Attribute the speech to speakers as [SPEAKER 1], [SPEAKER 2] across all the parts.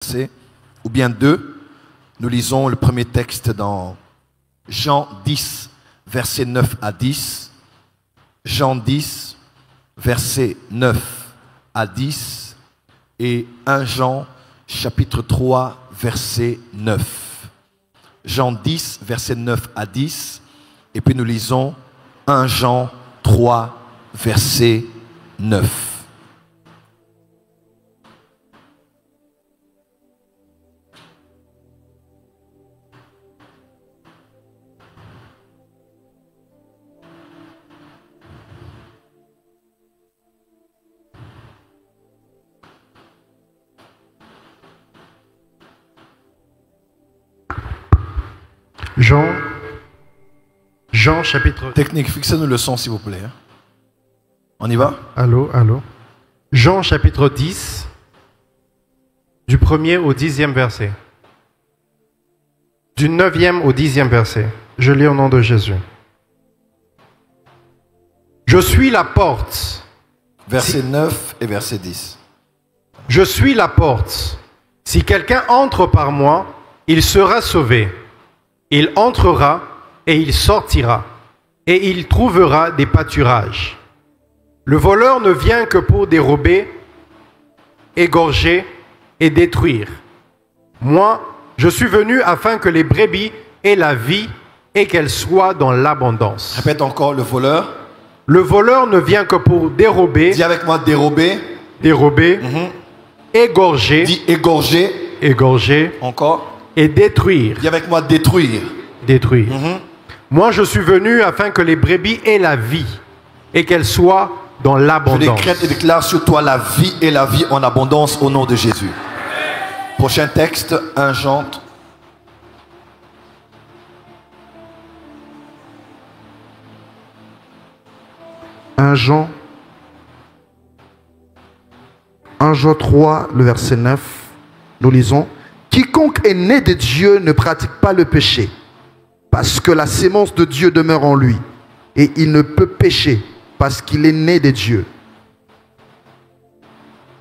[SPEAKER 1] verset, ou bien deux. Nous lisons le premier texte dans Jean 10, versets 9 à 10. Jean 10, versets 9 à 10. Et 1 Jean, chapitre 3, verset 9. Jean 10, versets 9 à 10. Et puis nous lisons 1 Jean 3, verset 9.
[SPEAKER 2] Jean chapitre...
[SPEAKER 1] Technique, fixez-nous le son s'il vous plaît. On y va?
[SPEAKER 2] Allô. Jean chapitre 10, du 1er au 10e verset. Du 9e au 10e verset. Je lis au nom de Jésus. Je suis la porte.
[SPEAKER 1] Verset 9 et verset 10.
[SPEAKER 2] Je suis la porte. Si quelqu'un entre par moi, il sera sauvé. Il entrera et il sortira, et il trouvera des pâturages. Le voleur ne vient que pour dérober, égorger et détruire. Moi, je suis venu afin que les brebis aient la vie et qu'elles soient dans l'abondance.
[SPEAKER 1] Répète encore, le voleur.
[SPEAKER 2] Le voleur ne vient que pour dérober.
[SPEAKER 1] Dis avec moi, dérober.
[SPEAKER 2] Dérober. Égorger.
[SPEAKER 1] Dis égorger.
[SPEAKER 2] Égorger.
[SPEAKER 1] Encore.
[SPEAKER 2] Et détruire.
[SPEAKER 1] Dis avec moi, détruire.
[SPEAKER 2] Détruire. Moi, je suis venu afin que les brebis aient la vie et qu'elles soient dans l'abondance.
[SPEAKER 1] Je décrète et déclare sur toi la vie et la vie en abondance au nom de Jésus. Prochain texte, 1 Jean.
[SPEAKER 3] Un Jean 3, le verset 9, nous lisons: quiconque est né de Dieu ne pratique pas le péché, parce que la sémence de Dieu demeure en lui, et il ne peut pécher parce qu'il est né de Dieu.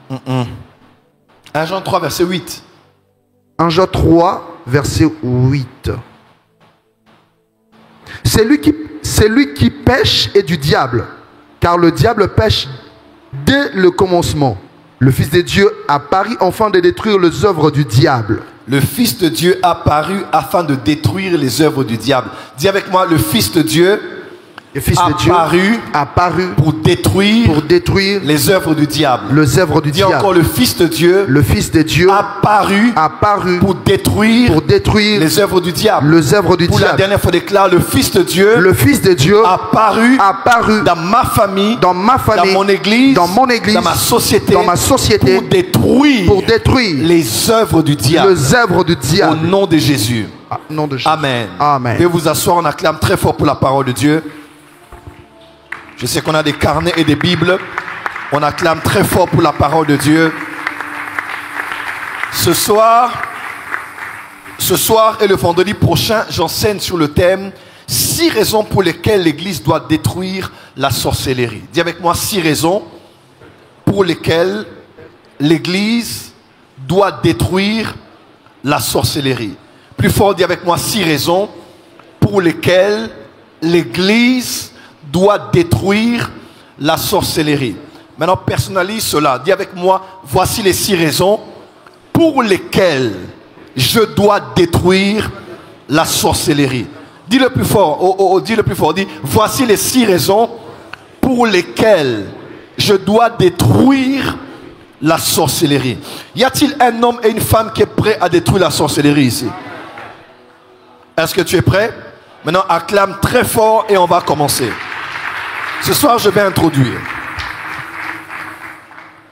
[SPEAKER 1] 1 Jean 3, verset 8.
[SPEAKER 3] 1 Jean 3, verset 8. Celui qui pêche est du diable, car le diable pêche dès le commencement. Le Fils de Dieu apparut afin de détruire les œuvres du diable.
[SPEAKER 1] Le Fils de Dieu apparut afin de détruire les œuvres du diable. Dis avec moi, le Fils de Dieu apparut pour détruire les œuvres du diable.
[SPEAKER 3] Les œuvres du
[SPEAKER 1] Dis
[SPEAKER 3] diable.
[SPEAKER 1] encore, le Fils de Dieu apparut pour détruire les œuvres du diable.
[SPEAKER 3] Les œuvres du
[SPEAKER 1] Pour
[SPEAKER 3] diable.
[SPEAKER 1] la dernière fois, déclare, le Fils de Dieu apparut dans ma famille, dans mon église, dans ma société, pour détruire les œuvres du diable.
[SPEAKER 3] Les œuvres du diable.
[SPEAKER 1] Au nom de Jésus.
[SPEAKER 3] Nom de Jésus.
[SPEAKER 1] Amen.
[SPEAKER 3] Amen.
[SPEAKER 1] Veuillez vous asseoir, on acclame très fort pour la parole de Dieu. Je sais qu'on a des carnets et des bibles. On acclame très fort pour la parole de Dieu. Ce soir et le vendredi prochain, j'enseigne sur le thème 6 raisons pour lesquelles l'Église doit détruire la sorcellerie. Dis avec moi 6 raisons pour lesquelles l'Église doit détruire la sorcellerie. Plus fort, dis avec moi 6 raisons pour lesquelles l'Église doit détruire la sorcellerie. Maintenant, personnalise cela. Dis avec moi, voici les 6 raisons pour lesquelles je dois détruire la sorcellerie. Dis le plus fort, dis le plus fort. Dis, voici les 6 raisons pour lesquelles je dois détruire la sorcellerie. Y a-t-il un homme et une femme qui est prêt à détruire la sorcellerie ici? Est-ce que tu es prêt? Maintenant, acclame très fort et on va commencer. Ce soir, je vais introduire.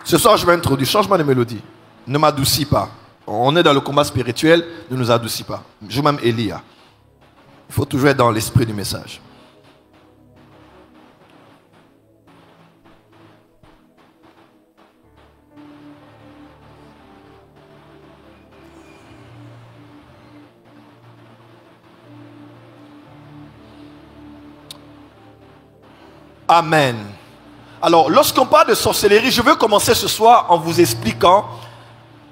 [SPEAKER 1] Changement de mélodie. Ne m'adoucis pas. On est dans le combat spirituel, ne nous adoucis pas. Je m'aime Elia. Il faut toujours être dans l'esprit du message. Amen. Alors, lorsqu'on parle de sorcellerie, je veux commencer ce soir en vous expliquant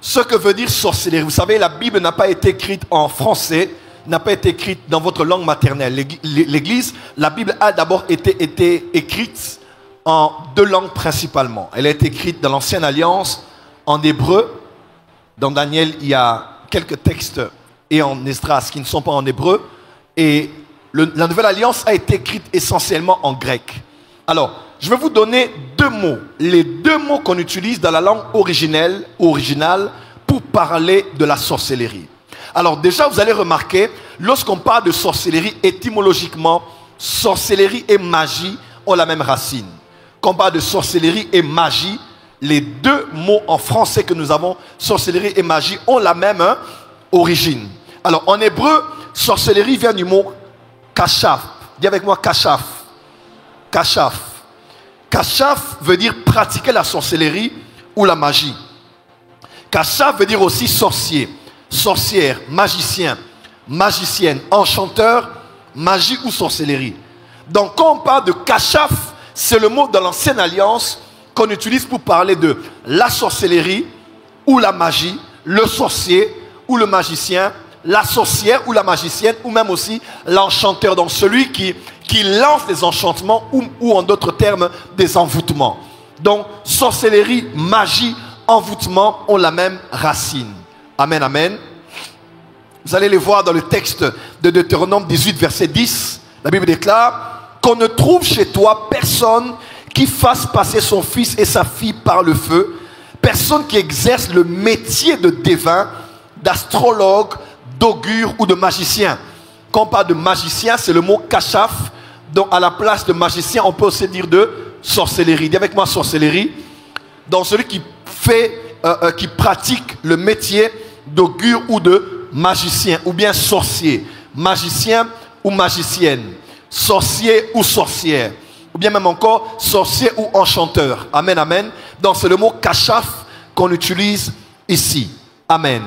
[SPEAKER 1] ce que veut dire sorcellerie. Vous savez, la Bible n'a pas été écrite en français, n'a pas été écrite dans votre langue maternelle. L'Église, la Bible a d'abord été écrite en deux langues principalement. Elle a été écrite dans l'Ancienne Alliance, en hébreu. Dans Daniel, il y a quelques textes, et en Esdras qui ne sont pas en hébreu. Et la Nouvelle Alliance a été écrite essentiellement en grec. Alors, je vais vous donner deux mots. Les deux mots qu'on utilise dans la langue originale pour parler de la sorcellerie. Alors déjà, vous allez remarquer, lorsqu'on parle de sorcellerie, étymologiquement, sorcellerie et magie ont la même racine. Quand on parle de sorcellerie et magie, les deux mots en français que nous avons, sorcellerie et magie, ont la même origine. Alors en hébreu, sorcellerie vient du mot kashaf. Dis avec moi kashaf. Kashaf. Kashaf veut dire pratiquer la sorcellerie ou la magie. Kashaf veut dire aussi sorcier, sorcière, magicien, magicienne, enchanteur, magie ou sorcellerie. Donc quand on parle de kashaf, c'est le mot dans l'Ancienne Alliance qu'on utilise pour parler de la sorcellerie ou la magie, le sorcier ou le magicien, la sorcière ou la magicienne, ou même aussi l'enchanteur, donc celui qui lance des enchantements ou en d'autres termes des envoûtements. Donc sorcellerie, magie, envoûtement ont la même racine. Amen, amen. Vous allez les voir dans le texte de Deutéronome 18, verset 10. La Bible déclare qu'on ne trouve chez toi personne qui fasse passer son fils et sa fille par le feu, personne qui exerce le métier de devin, d'astrologue, d'augure ou de magicien. Quand on parle de magicien, c'est le mot kashaf. Donc à la place de magicien, on peut aussi dire de sorcellerie. Dis avec moi sorcellerie. Donc celui qui qui pratique le métier d'augure ou de magicien, ou bien sorcier, magicien ou magicienne, sorcier ou sorcière, ou bien même encore sorcier ou enchanteur. Amen, amen. Donc c'est le mot kashaf qu'on utilise ici. Amen.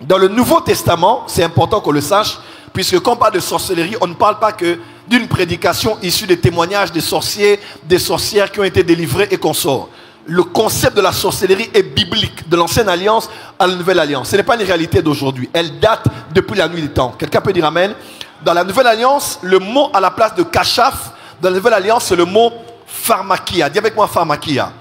[SPEAKER 1] Dans le Nouveau Testament, c'est important qu'on le sache, puisque quand on parle de sorcellerie, on ne parle pas que d'une prédication issue des témoignages des sorciers, des sorcières qui ont été délivrés et qu'on sort. Le concept de la sorcellerie est biblique, de l'Ancienne Alliance à la Nouvelle Alliance. Ce n'est pas une réalité d'aujourd'hui. Elle date depuis la nuit des temps. Quelqu'un peut dire amen? Dans la Nouvelle Alliance, le mot à la place de kashaf, dans la Nouvelle Alliance, c'est le mot pharmakia. Dis avec moi pharmakia.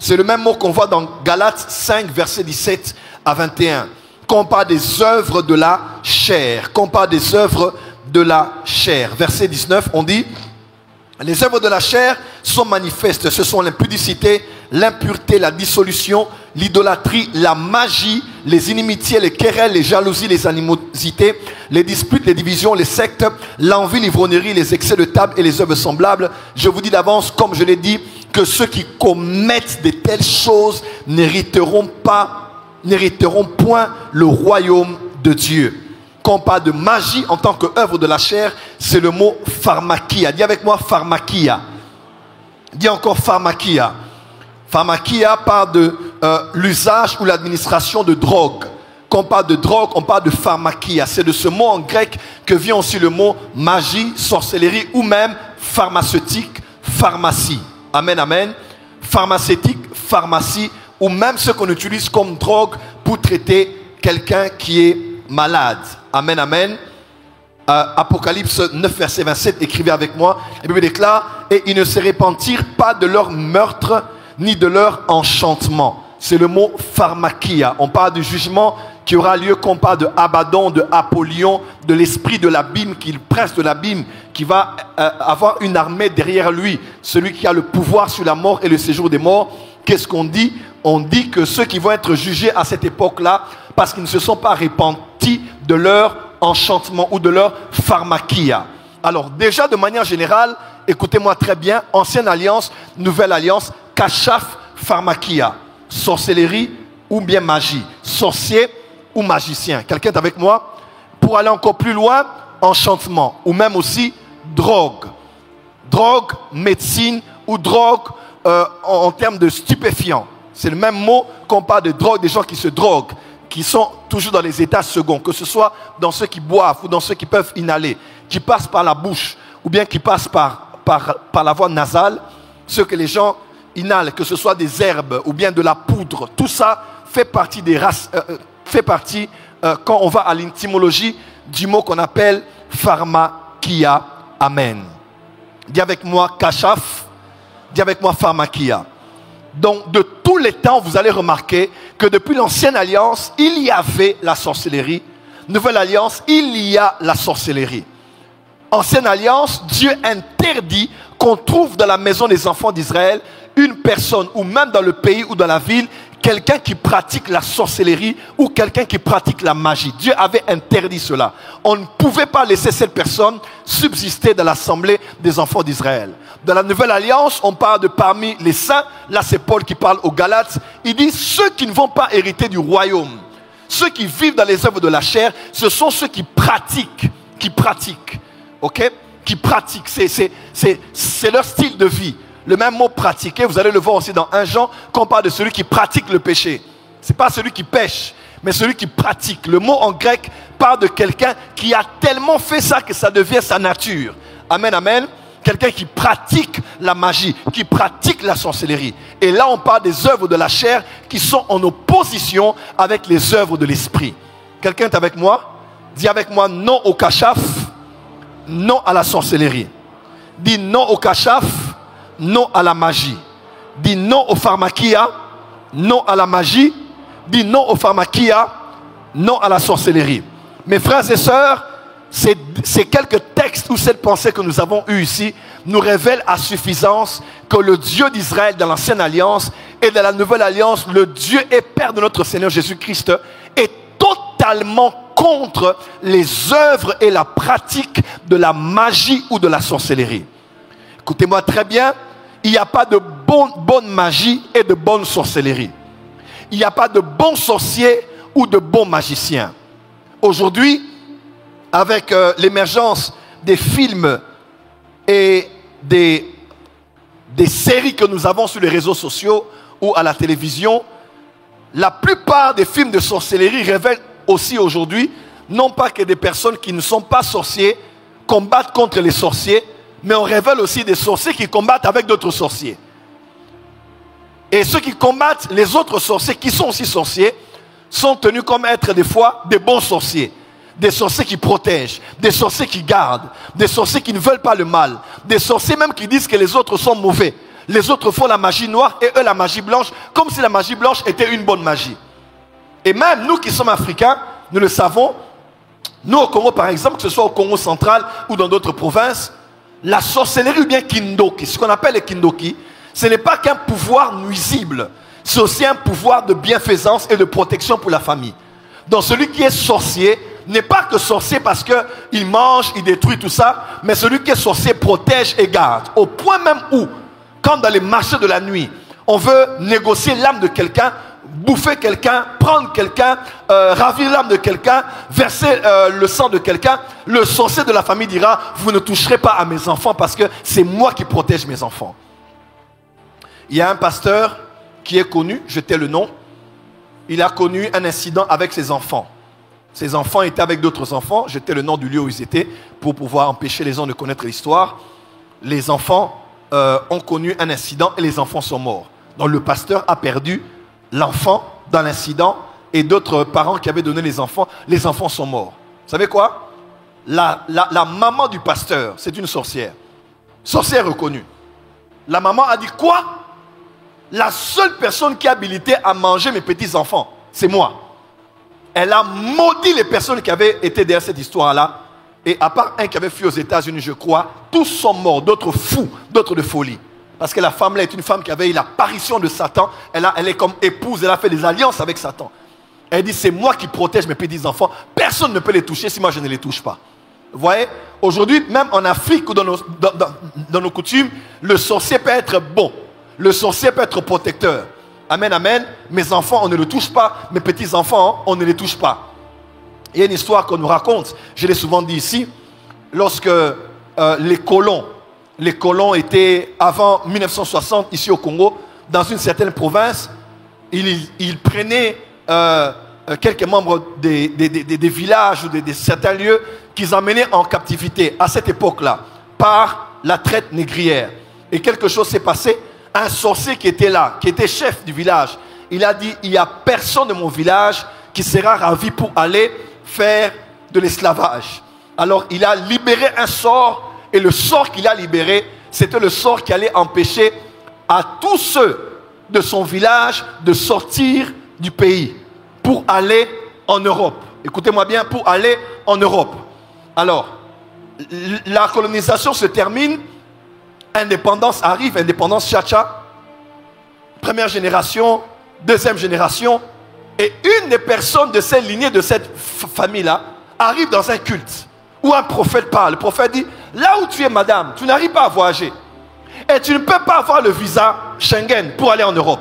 [SPEAKER 1] C'est le même mot qu'on voit dans Galates 5, versets 17 à 21. Quand on parle des œuvres de la chair. Quand on parle des œuvres de la chair. Verset 19, on dit: les œuvres de la chair sont manifestes. Ce sont l'impudicité, l'impureté, la dissolution, l'idolâtrie, la magie, les inimitiés, les querelles, les jalousies, les animosités, les disputes, les divisions, les sectes, l'envie, l'ivrognerie, les excès de table et les œuvres semblables. Je vous dis d'avance, comme je l'ai dit, que ceux qui commettent de telles choses n'hériteront point le royaume de Dieu. Quand on parle de magie en tant qu'œuvre de la chair, c'est le mot pharmakia. Dis avec moi pharmakia. Dis encore pharmakia. Pharmakia parle de l'usage ou l'administration de drogue. Quand on parle de drogue, on parle de pharmakia. C'est de ce mot en grec que vient aussi le mot magie, sorcellerie ou même pharmaceutique, pharmacie. Amen, amen. Pharmaceutique, pharmacie ou même ce qu'on utilise comme drogue pour traiter quelqu'un qui est malade. Amen, amen. Apocalypse 9, verset 27, écrivez avec moi. La Bible déclare: et ils ne se répentirent pas de leur meurtre ni de leur enchantement. C'est le mot pharmakia. On parle du jugement qui aura lieu quand on parle de Abaddon, de Apollyon, de l'esprit de l'abîme, qui est le prince de l'abîme, qui va avoir une armée derrière lui, celui qui a le pouvoir sur la mort et le séjour des morts. Qu'est-ce qu'on dit? On dit que ceux qui vont être jugés à cette époque-là, parce qu'ils ne se sont pas repentis de leur enchantement ou de leur pharmakia. Alors déjà, de manière générale, écoutez-moi très bien, Ancienne Alliance, Nouvelle Alliance, kashaf, pharmakia, sorcellerie ou bien magie, sorcier ou magicien. Quelqu'un est avec moi? Pour aller encore plus loin, enchantement ou même aussi drogue. Drogue, médecine ou drogue en termes de stupéfiants. C'est le même mot qu'on parle de drogue, des gens qui se droguent, qui sont toujours dans les états seconds, que ce soit dans ceux qui boivent ou dans ceux qui peuvent inhaler, qui passent par la bouche ou bien qui passent par la voie nasale, ceux que les gens inhalent, que ce soit des herbes ou bien de la poudre, tout ça fait partie des races, quand on va à l'étymologie du mot qu'on appelle pharmakia. Amen. Dis avec moi kashaf, dis avec moi pharmakia. Donc de tous les temps, vous allez remarquer que depuis l'ancienne alliance, il y avait la sorcellerie. Nouvelle alliance, il y a la sorcellerie. Ancienne alliance, Dieu interdit qu'on trouve dans la maison des enfants d'Israël une personne, ou même dans le pays ou dans la ville, quelqu'un qui pratique la sorcellerie ou quelqu'un qui pratique la magie. Dieu avait interdit cela. On ne pouvait pas laisser cette personne subsister dans l'assemblée des enfants d'Israël. Dans la nouvelle alliance, on parle de parmi les saints. Là, c'est Paul qui parle aux Galates. Il dit, ceux qui ne vont pas hériter du royaume, ceux qui vivent dans les œuvres de la chair, ce sont ceux qui pratiquent. Ok? Qui pratiquent. C'est leur style de vie. Le même mot pratiquer, vous allez le voir aussi dans 1 Jean, quand on parle de celui qui pratique le péché. Ce n'est pas celui qui pêche, mais celui qui pratique. Le mot en grec parle de quelqu'un qui a tellement fait ça que ça devient sa nature. Amen, amen. Quelqu'un qui pratique la magie, qui pratique la sorcellerie. Et là, on parle des œuvres de la chair qui sont en opposition avec les œuvres de l'esprit. Quelqu'un est avec moi? Dis avec moi non au kashaf, non à la sorcellerie. Dis non au kashaf, non à la magie. Dis non au pharmakia, non à la magie. Dis non au pharmakia, non à la sorcellerie. Mes frères et sœurs, ces quelques textes ou cette pensée que nous avons eue ici nous révèlent à suffisance que le Dieu d'Israël dans l'ancienne alliance et dans la nouvelle alliance, le Dieu et Père de notre Seigneur Jésus-Christ est totalement contre les œuvres et la pratique de la magie ou de la sorcellerie. Écoutez-moi très bien, il n'y a pas de bonne magie et de bonne sorcellerie. Il n'y a pas de bons sorciers ou de bons magiciens. Aujourd'hui, avec l'émergence des films et des séries que nous avons sur les réseaux sociaux ou à la télévision, la plupart des films de sorcellerie révèlent aussi aujourd'hui, non pas que des personnes qui ne sont pas sorciers combattent contre les sorciers, mais on révèle aussi des sorciers qui combattent avec d'autres sorciers. Et ceux qui combattent les autres sorciers, qui sont aussi sorciers, sont tenus comme être des fois des bons sorciers. Des sorciers qui protègent, des sorciers qui gardent, des sorciers qui ne veulent pas le mal, des sorciers même qui disent que les autres sont mauvais. Les autres font la magie noire et eux la magie blanche, comme si la magie blanche était une bonne magie. Et même nous qui sommes africains, nous le savons, nous au Congo par exemple, que ce soit au Congo central ou dans d'autres provinces, la sorcellerie ou bien kindoki, ce qu'on appelle les kindoki, ce n'est pas qu'un pouvoir nuisible, c'est aussi un pouvoir de bienfaisance et de protection pour la famille. Donc celui qui est sorcier n'est pas que sorcier parce qu'il mange, il détruit tout ça, mais celui qui est sorcier protège et garde. Au point même où, quand dans les marchés de la nuit, on veut négocier l'âme de quelqu'un, bouffer quelqu'un, prendre quelqu'un, ravir l'âme de quelqu'un, verser le sang de quelqu'un, le sorcier de la famille dira, vous ne toucherez pas à mes enfants parce que c'est moi qui protège mes enfants. Il y a un pasteur qui est connu, je tais le nom, il a connu un incident avec ses enfants. Ses enfants étaient avec d'autres enfants, je tais le nom du lieu où ils étaient pour pouvoir empêcher les gens de connaître l'histoire. Les enfants ont connu un incident et les enfants sont morts. Donc le pasteur a perdu l'enfant dans l'incident et d'autres parents qui avaient donné les enfants sont morts. Vous savez quoi? La maman du pasteur, c'est une sorcière. Sorcière reconnue. La maman a dit quoi? La seule personne qui est habilitée à manger mes petits-enfants, c'est moi. Elle a maudit les personnes qui avaient été derrière cette histoire-là. Et à part un qui avait fui aux États-Unis, je crois, tous sont morts, d'autres fous, d'autres de folie. Parce que la femme-là est une femme qui avait eu l'apparition de Satan. Elle est comme épouse, elle a fait des alliances avec Satan. Elle dit, c'est moi qui protège mes petits-enfants. Personne ne peut les toucher si moi je ne les touche pas. Vous voyez, aujourd'hui, même en Afrique ou dans nos coutumes, le sorcier peut être bon. Le sorcier peut être protecteur. Amen, amen. Mes enfants, on ne les touche pas. Mes petits-enfants, on ne les touche pas. Il y a une histoire qu'on nous raconte. Je l'ai souvent dit ici. Lorsque les colons étaient, avant 1960, ici au Congo, dans une certaine province, ils prenaient quelques membres des villages ou de certains lieux qu'ils emmenaient en captivité à cette époque-là, par la traite négrière. Et quelque chose s'est passé. Un sorcier qui était là, qui était chef du village, il a dit, il n'y a personne de mon village qui sera ravi pour aller faire de l'esclavage. Alors il a libéré un sort, et le sort qu'il a libéré, c'était le sort qui allait empêcher à tous ceux de son village de sortir du pays pour aller en Europe. Écoutez-moi bien, pour aller en Europe. Alors, la colonisation se termine, indépendance arrive, indépendance Chacha, première génération, deuxième génération, et une des personnes de cette lignée, de cette famille-là, arrive dans un culte où un prophète parle. Le prophète dit, là où tu es madame, tu n'arrives pas à voyager. Et tu ne peux pas avoir le visa Schengen pour aller en Europe.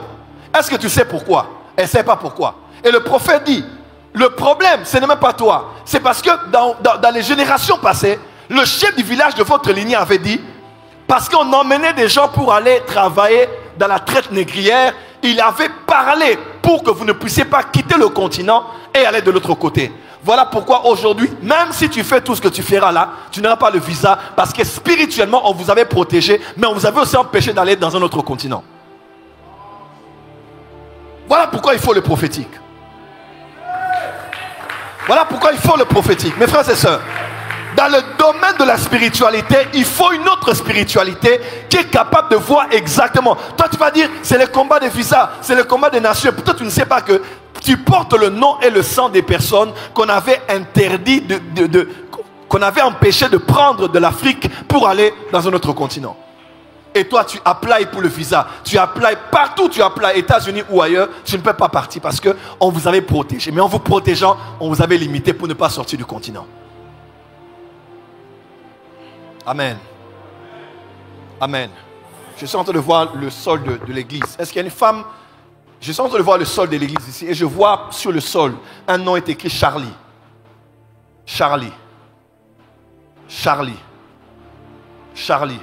[SPEAKER 1] Est-ce que tu sais pourquoi? Elle ne sait pas pourquoi. Et le prophète dit, le problème, ce n'est même pas toi. C'est parce que dans les générations passées, le chef du village de votre lignée avait dit, parce qu'on emmenait des gens pour aller travailler dans la traite négrière, il avait parlé pour que vous ne puissiez pas quitter le continent et aller de l'autre côté. Voilà pourquoi aujourd'hui, même si tu fais tout ce que tu feras là, tu n'auras pas le visa parce que spirituellement, on vous avait protégé, mais on vous avait aussi empêché d'aller dans un autre continent. Voilà pourquoi il faut le prophétique. Voilà pourquoi il faut le prophétique. Mes frères et sœurs, dans le domaine de la spiritualité, il faut une autre spiritualité qui est capable de voir exactement. Toi, tu vas dire, c'est le combat des visas, c'est le combat des nations. Peut-être tu ne sais pas que tu portes le nom et le sang des personnes qu'on avait interdit, qu'on avait empêché de prendre de l'Afrique pour aller dans un autre continent. Et toi, tu applies pour le visa. Tu applies partout, tu applies, États-Unis ou ailleurs, tu ne peux pas partir parce qu'on vous avait protégé. Mais en vous protégeant, on vous avait limité pour ne pas sortir du continent. Amen. Amen. Je suis en train de voir le sol de l'église. Est-ce qu'il y a une femme? Je suis en train de voir le sol de l'église ici. Et je vois sur le sol, un nom est écrit Charlie. Charlie. Charlie. Charlie.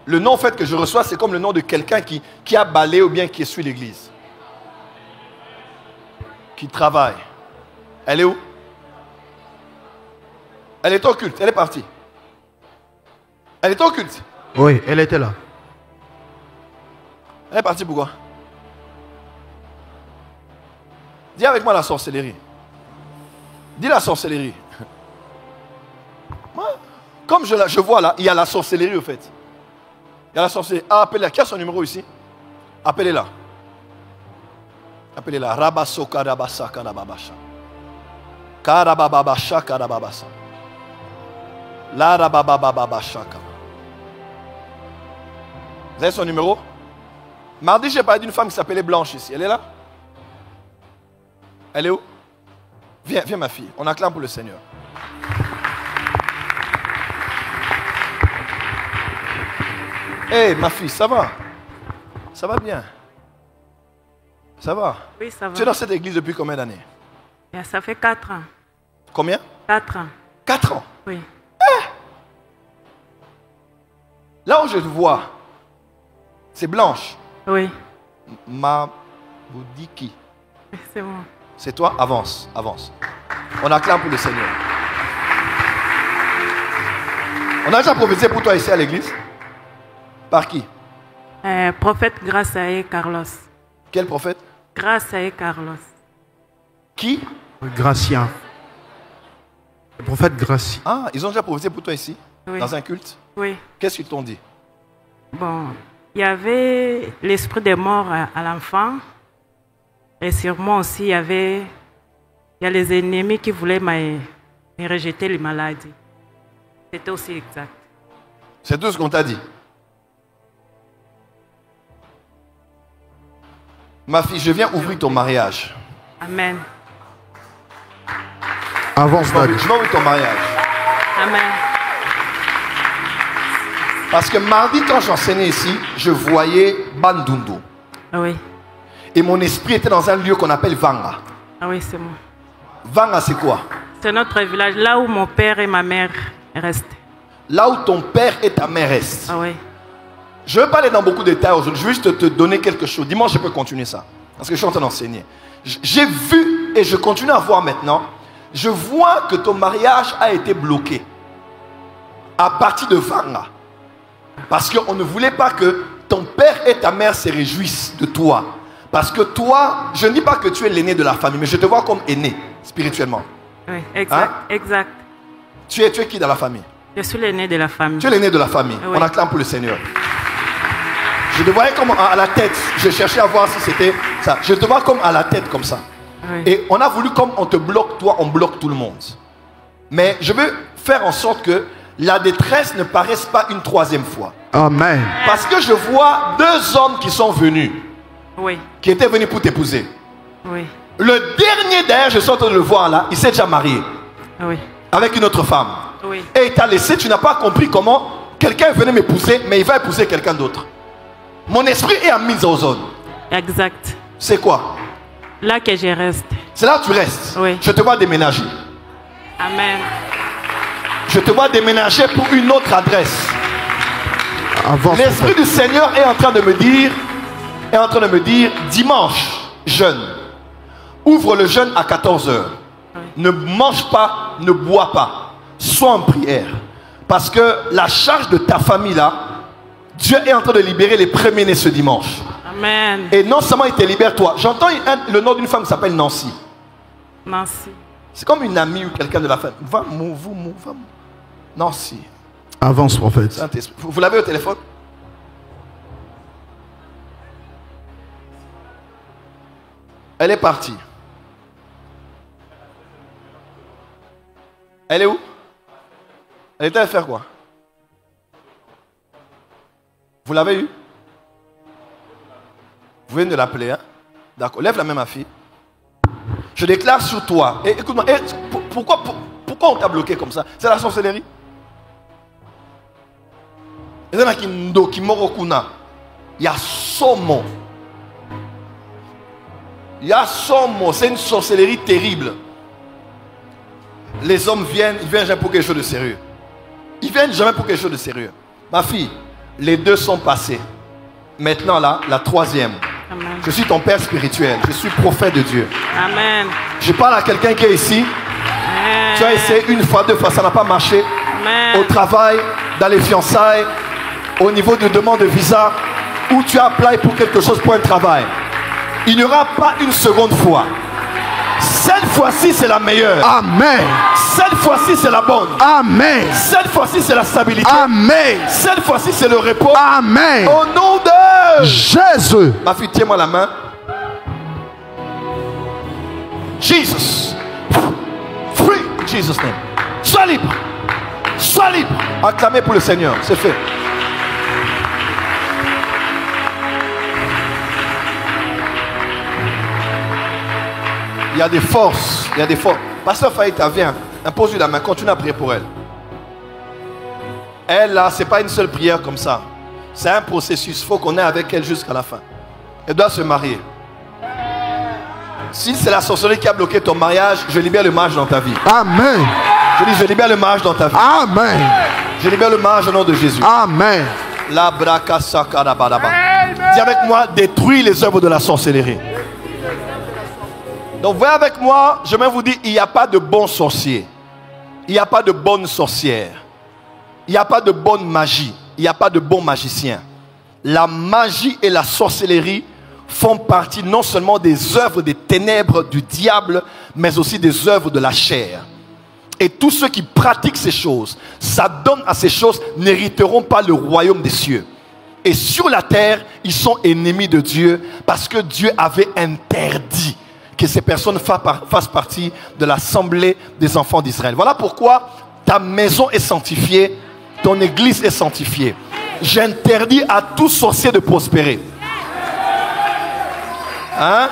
[SPEAKER 1] Le nom en fait que je reçois, c'est comme le nom de quelqu'un qui a balayé ou bien qui suit l'église. Qui travaille. Elle est où? Elle est au culte. Elle est partie. Elle est au culte.
[SPEAKER 2] Oui, elle était là.
[SPEAKER 1] Elle est partie pourquoi? Dis avec moi la sorcellerie. Dis la sorcellerie. Moi, comme je vois là, il y a la sorcellerie au fait. Il y a la sorcellerie. Ah, appelez-la. Qui a son numéro ici? Appelez-la. Appelez-la. Rabasoka rabasa karababasha. Karabababasha karababasa. La rababababasha. Vous avez son numéro? Mardi, j'ai parlé d'une femme qui s'appelait Blanche ici. Elle est là? Elle est où? Viens, viens ma fille. On acclame pour le Seigneur. Hé, ma fille, ça va? Ça va bien? Ça va?
[SPEAKER 4] Oui, ça va.
[SPEAKER 1] Tu es dans cette église depuis combien d'années?
[SPEAKER 4] Ça fait 4 ans.
[SPEAKER 1] Combien?
[SPEAKER 4] 4 ans.
[SPEAKER 1] 4 ans?
[SPEAKER 4] Oui.
[SPEAKER 1] Là où je te vois, c'est Blanche.
[SPEAKER 4] Oui.
[SPEAKER 1] Maboudiki.
[SPEAKER 4] C'est bon.
[SPEAKER 1] C'est toi? Avance, avance. On acclame pour le Seigneur. On a déjà prophétisé pour toi ici à l'église? Par qui?
[SPEAKER 4] Prophète Graciae Carlos.
[SPEAKER 1] Quel prophète?
[SPEAKER 4] Graciae Carlos.
[SPEAKER 1] Qui?
[SPEAKER 2] Gratien. Le prophète Gratien.
[SPEAKER 1] Ah, ils ont déjà prophétisé pour toi ici?
[SPEAKER 4] Oui.
[SPEAKER 1] Dans un culte?
[SPEAKER 4] Oui.
[SPEAKER 1] Qu'est-ce qu'ils t'ont dit?
[SPEAKER 4] Bon, il y avait l'esprit des morts à l'enfant. Et sur moi aussi, il y a les ennemis qui voulaient me rejeter les maladies. C'était aussi exact.
[SPEAKER 1] C'est tout ce qu'on t'a dit. Ma fille, je viens ouvrir ton mariage.
[SPEAKER 4] Amen.
[SPEAKER 3] Avance, Daddy.
[SPEAKER 1] Je vais ouvrir ton mariage.
[SPEAKER 4] Amen.
[SPEAKER 1] Parce que mardi, quand j'enseignais ici, je voyais Bandundu.
[SPEAKER 4] Oui.
[SPEAKER 1] Et mon esprit était dans un lieu qu'on appelle Vanga.
[SPEAKER 4] Ah oui, c'est moi.
[SPEAKER 1] Vanga, c'est quoi?
[SPEAKER 4] C'est notre village, là où mon père et ma mère restent.
[SPEAKER 1] Là où ton père et ta mère restent.
[SPEAKER 4] Ah oui.
[SPEAKER 1] Je ne vais pas aller dans beaucoup de détails aujourd'hui. Je vais juste te donner quelque chose. Dimanche, je peux continuer ça. Parce que je suis en train d'enseigner. J'ai vu et je continue à voir maintenant. Je vois que ton mariage a été bloqué. À partir de Vanga. Parce qu'on ne voulait pas que ton père et ta mère se réjouissent de toi. Parce que toi, je ne dis pas que tu es l'aîné de la famille, mais je te vois comme aîné, spirituellement.
[SPEAKER 4] Oui, exact. Exact.
[SPEAKER 1] Tu es qui dans la famille?
[SPEAKER 4] Je suis l'aîné de la famille.
[SPEAKER 1] Tu es l'aîné de la famille.
[SPEAKER 4] Oui.
[SPEAKER 1] On acclame pour le Seigneur. Je te voyais comme à la tête. Je cherchais à voir si c'était ça. Je te vois comme à la tête, comme ça.
[SPEAKER 4] Oui.
[SPEAKER 1] Et on a voulu, comme on te bloque, toi, on bloque tout le monde. Mais je veux faire en sorte que la détresse ne paraisse pas une troisième fois.
[SPEAKER 3] Amen.
[SPEAKER 1] Parce que je vois deux hommes qui sont venus,
[SPEAKER 4] Oui.
[SPEAKER 1] qui étaient venus pour t'épouser.
[SPEAKER 4] Oui.
[SPEAKER 1] Le dernier d'ailleurs, je suis en train de le voir là, il s'est déjà marié
[SPEAKER 4] Oui.
[SPEAKER 1] avec une autre femme.
[SPEAKER 4] Oui.
[SPEAKER 1] Et il t'a laissé, tu n'as pas compris comment quelqu'un venait m'épouser, mais il va épouser quelqu'un d'autre. Mon esprit est en mise en zone.
[SPEAKER 4] Exact.
[SPEAKER 1] C'est quoi?
[SPEAKER 4] Là que je reste.
[SPEAKER 1] C'est là où tu restes.
[SPEAKER 4] Oui.
[SPEAKER 1] Je te vois déménager.
[SPEAKER 4] Amen.
[SPEAKER 1] Je te vois déménager pour une autre adresse.
[SPEAKER 3] Avance.
[SPEAKER 1] L'Esprit du Seigneur est en train de me dire, dimanche, jeûne. Ouvre le jeûne à 14 heures.
[SPEAKER 4] Oui.
[SPEAKER 1] Ne mange pas, ne bois pas. Sois en prière. Parce que la charge de ta famille là, Dieu est en train de libérer les premiers-nés ce dimanche.
[SPEAKER 4] Amen.
[SPEAKER 1] Et non seulement il te libère toi. J'entends le nom d'une femme qui s'appelle Nancy.
[SPEAKER 4] Merci.
[SPEAKER 1] C'est comme une amie ou quelqu'un de la famille. Va, Nancy.
[SPEAKER 3] Avance, prophète.
[SPEAKER 1] Saint-Esprit. Vous l'avez au téléphone? Elle est partie. Elle est où? Elle était à faire quoi? Vous l'avez eu? Vous venez de l'appeler, hein? D'accord. Lève la main, ma fille. Je déclare sur toi. Et écoute-moi, pourquoi on t'a bloqué comme ça? C'est la sorcellerie? Il y a Somo. Il y a Somo. C'est une sorcellerie terrible. Les hommes viennent, ils viennent jamais pour quelque chose de sérieux. Ils viennent jamais pour quelque chose de sérieux. Ma fille, les deux sont passés. Maintenant là, la troisième.
[SPEAKER 4] Amen.
[SPEAKER 1] Je suis ton père spirituel. Je suis prophète de Dieu.
[SPEAKER 4] Amen.
[SPEAKER 1] Je parle à quelqu'un qui est ici.
[SPEAKER 4] Amen.
[SPEAKER 1] Tu as essayé une fois, deux fois, ça n'a pas marché.
[SPEAKER 4] Amen.
[SPEAKER 1] Au travail, dans les fiançailles, au niveau de demande de visa, où tu as appelé pour quelque chose, pour un travail. Il n'y aura pas une seconde fois. Cette fois-ci, c'est la meilleure.
[SPEAKER 3] Amen.
[SPEAKER 1] Cette fois-ci, c'est la bonne.
[SPEAKER 3] Amen.
[SPEAKER 1] Cette fois-ci, c'est la stabilité.
[SPEAKER 3] Amen.
[SPEAKER 1] Cette fois-ci, c'est le repos.
[SPEAKER 3] Amen.
[SPEAKER 1] Au nom de
[SPEAKER 3] Jésus.
[SPEAKER 1] Ma fille, tiens-moi la main. Jesus. Free. In Jesus' name. Sois libre. Sois libre. Acclamez pour le Seigneur. C'est fait. Il y a des forces. Il y a des forces. Pasteur Faïta, viens. Impose-lui la main. Continue à prier pour elle. Elle, là, ce n'est pas une seule prière comme ça. C'est un processus. Il faut qu'on ait avec elle jusqu'à la fin. Elle doit se marier. Si c'est la sorcellerie qui a bloqué ton mariage, je libère le mariage dans ta vie.
[SPEAKER 3] Amen.
[SPEAKER 1] Je dis, je libère le mariage dans ta vie.
[SPEAKER 3] Amen.
[SPEAKER 1] Je libère le mariage au nom de Jésus.
[SPEAKER 3] Amen.
[SPEAKER 1] La braka sakarabadaba. Dis avec moi, détruis les œuvres de la sorcellerie. Donc, voyez avec moi, je vais vous dire, il n'y a pas de bons sorciers. Il n'y a pas de bonnes sorcières. Il n'y a pas de bonne magie. Il n'y a pas de bons magiciens. La magie et la sorcellerie font partie non seulement des œuvres des ténèbres du diable, mais aussi des œuvres de la chair. Et tous ceux qui pratiquent ces choses, s'adonnent à ces choses, n'hériteront pas le royaume des cieux. Et sur la terre, ils sont ennemis de Dieu parce que Dieu avait interdit que ces personnes fassent partie de l'assemblée des enfants d'Israël. Voilà pourquoi ta maison est sanctifiée, ton église est sanctifiée. J'interdis à tout sorcier de prospérer. Hein?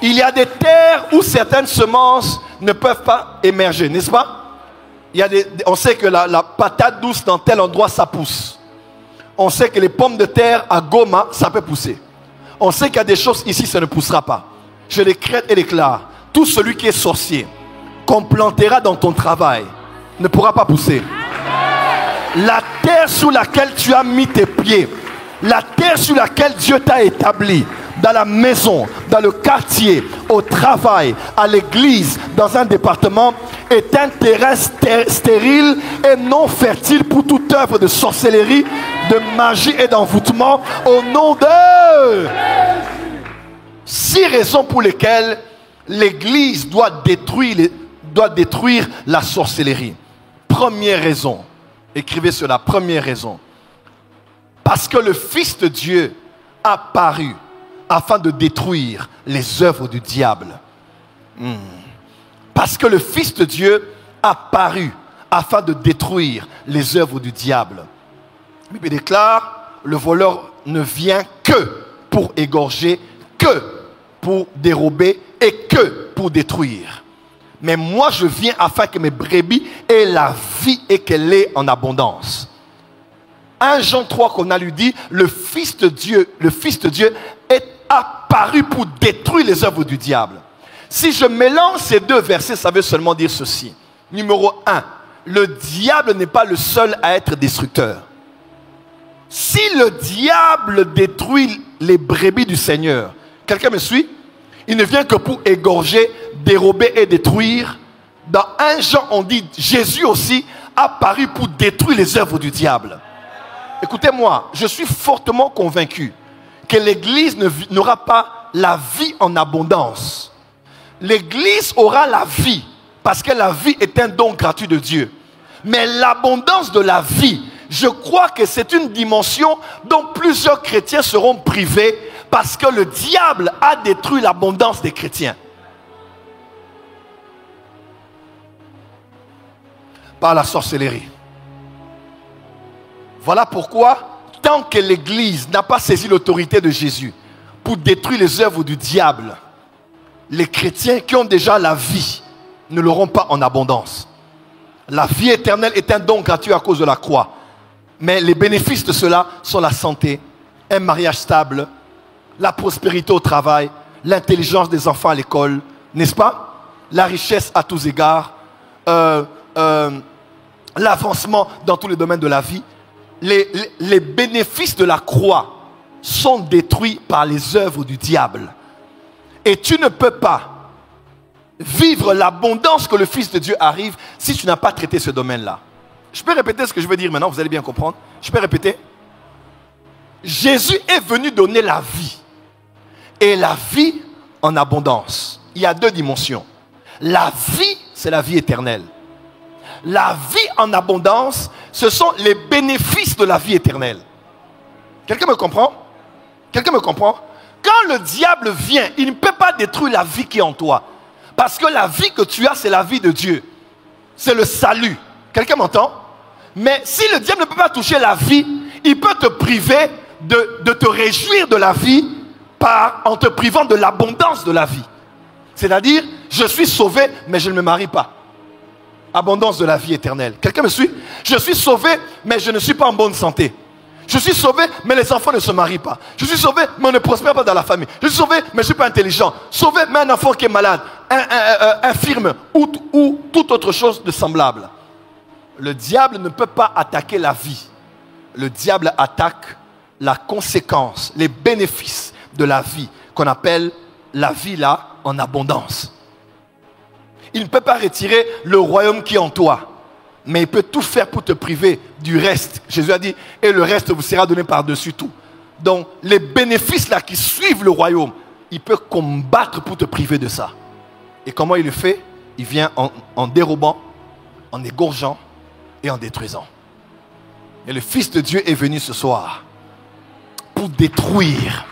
[SPEAKER 1] Il y a des terres où certaines semences ne peuvent pas émerger, n'est-ce pas? On sait que la patate douce dans tel endroit, ça pousse. On sait que les pommes de terre à Goma, ça peut pousser. On sait qu'il y a des choses ici, ça ne poussera pas. Je décrète et déclare, tout celui qui est sorcier, qu'on plantera dans ton travail, ne pourra pas pousser. La terre sur laquelle tu as mis tes pieds, la terre sur laquelle Dieu t'a établi, dans la maison, dans le quartier, au travail, à l'église, dans un département, est un terrain stérile et non fertile pour toute œuvre de sorcellerie, de magie et d'envoûtement, au nom de 6 raisons pour lesquelles l'Église doit détruire la sorcellerie. Première raison. Écrivez cela, première raison. Parce que le Fils de Dieu a paru afin de détruire les œuvres du diable. Parce que le Fils de Dieu a paru afin de détruire les œuvres du diable. La Bible déclare, le voleur ne vient que pour égorger, que pour dérober et que pour détruire. Mais moi je viens afin que mes brebis aient la vie et qu'elle ait en abondance. 1 Jean 3 qu'on a lui dit, le Fils de Dieu est apparu pour détruire les œuvres du diable. Si je mélange ces 2 versets, ça veut seulement dire ceci. Numéro 1, le diable n'est pas le seul à être destructeur. Si le diable détruit les brebis du Seigneur, quelqu'un me suit? Il ne vient que pour égorger, dérober et détruire. Dans 1 Jean, on dit Jésus aussi apparu pour détruire les œuvres du diable. Écoutez-moi, je suis fortement convaincu que l'Église n'aura pas la vie en abondance. L'Église aura la vie, parce que la vie est un don gratuit de Dieu. Mais l'abondance de la vie, je crois que c'est une dimension dont plusieurs chrétiens seront privés parce que le diable a détruit l'abondance des chrétiens. Par la sorcellerie. Voilà pourquoi, tant que l'Église n'a pas saisi l'autorité de Jésus pour détruire les œuvres du diable, les chrétiens qui ont déjà la vie ne l'auront pas en abondance. La vie éternelle est un don gratuit à cause de la croix. Mais les bénéfices de cela sont la santé, un mariage stable, la prospérité au travail, l'intelligence des enfants à l'école, n'est-ce pas? La richesse à tous égards, l'avancement dans tous les domaines de la vie. Les bénéfices de la croix sont détruits par les œuvres du diable. Et tu ne peux pas vivre l'abondance que le Fils de Dieu arrive si tu n'as pas traité ce domaine-là. Je peux répéter ce que je veux dire maintenant, vous allez bien comprendre. Je peux répéter? Jésus est venu donner la vie. Et la vie en abondance. Il y a 2 dimensions. La vie, c'est la vie éternelle. La vie en abondance, ce sont les bénéfices de la vie éternelle. Quelqu'un me comprend? Quelqu'un me comprend? Quand le diable vient, il ne peut pas détruire la vie qui est en toi. Parce que la vie que tu as, c'est la vie de Dieu. C'est le salut. Quelqu'un m'entend? Mais si le diable ne peut pas toucher la vie, il peut te priver de te réjouir de la vie en te privant de l'abondance de la vie. C'est-à-dire, je suis sauvé, mais je ne me marie pas. Abondance de la vie éternelle. Quelqu'un me suit? Je suis sauvé, mais je ne suis pas en bonne santé. Je suis sauvé, mais les enfants ne se marient pas. Je suis sauvé, mais on ne prospère pas dans la famille. Je suis sauvé, mais je ne suis pas intelligent. Sauvé, mais un enfant qui est malade, infirme ou toute autre chose de semblable. Le diable ne peut pas attaquer la vie. Le diable attaque la conséquence, les bénéfices de la vie, qu'on appelle la vie là en abondance. Il ne peut pas retirer le royaume qui est en toi, mais il peut tout faire pour te priver du reste. Jésus a dit, et le reste vous sera donné par-dessus tout. Donc, les bénéfices là qui suivent le royaume, il peut combattre pour te priver de ça. Et comment il le fait? Il vient en dérobant, en égorgeant et en détruisant. Et le Fils de Dieu est venu ce soir pour détruire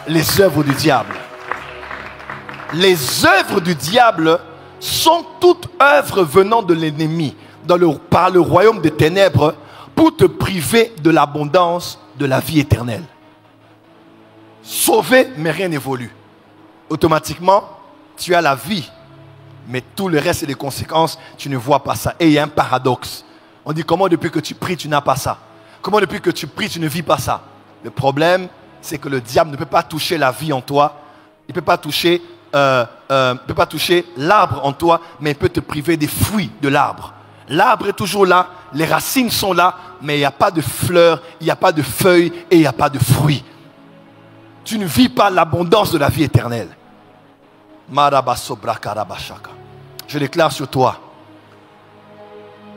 [SPEAKER 1] les œuvres du diable. Les œuvres du diable sont toutes œuvres venant de l'ennemi par le royaume des ténèbres pour te priver de l'abondance de la vie éternelle. Sauvé, mais rien n'évolue. Automatiquement, tu as la vie, mais tout le reste et les conséquences, tu ne vois pas ça. Et il y a un paradoxe. On dit, comment depuis que tu pries, tu n'as pas ça? Comment depuis que tu pries, tu ne vis pas ça? Le problème, c'est que le diable ne peut pas toucher la vie en toi. Il ne peut pas toucher l'arbre en toi, mais il peut te priver des fruits de l'arbre. L'arbre est toujours là, les racines sont là, mais il n'y a pas de fleurs, il n'y a pas de feuilles et il n'y a pas de fruits. Tu ne vis pas l'abondance de la vie éternelle. Je déclare sur toi,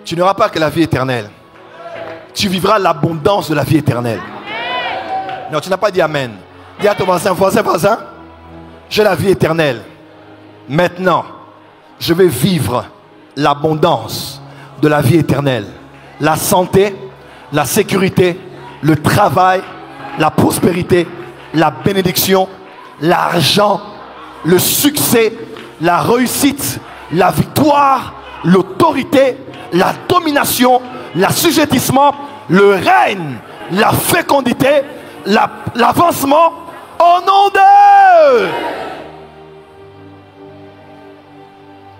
[SPEAKER 1] tu n'auras pas que la vie éternelle. Tu vivras l'abondance de la vie éternelle. Non, tu n'as pas dit amen. Dis à ton voisin, J'ai la vie éternelle. Maintenant, je vais vivre l'abondance de la vie éternelle. La santé, la sécurité, le travail, la prospérité, la bénédiction, l'argent, le succès, la réussite, la victoire, l'autorité, la domination, l'assujettissement, le règne, la fécondité, l'avancement au nom d'eux.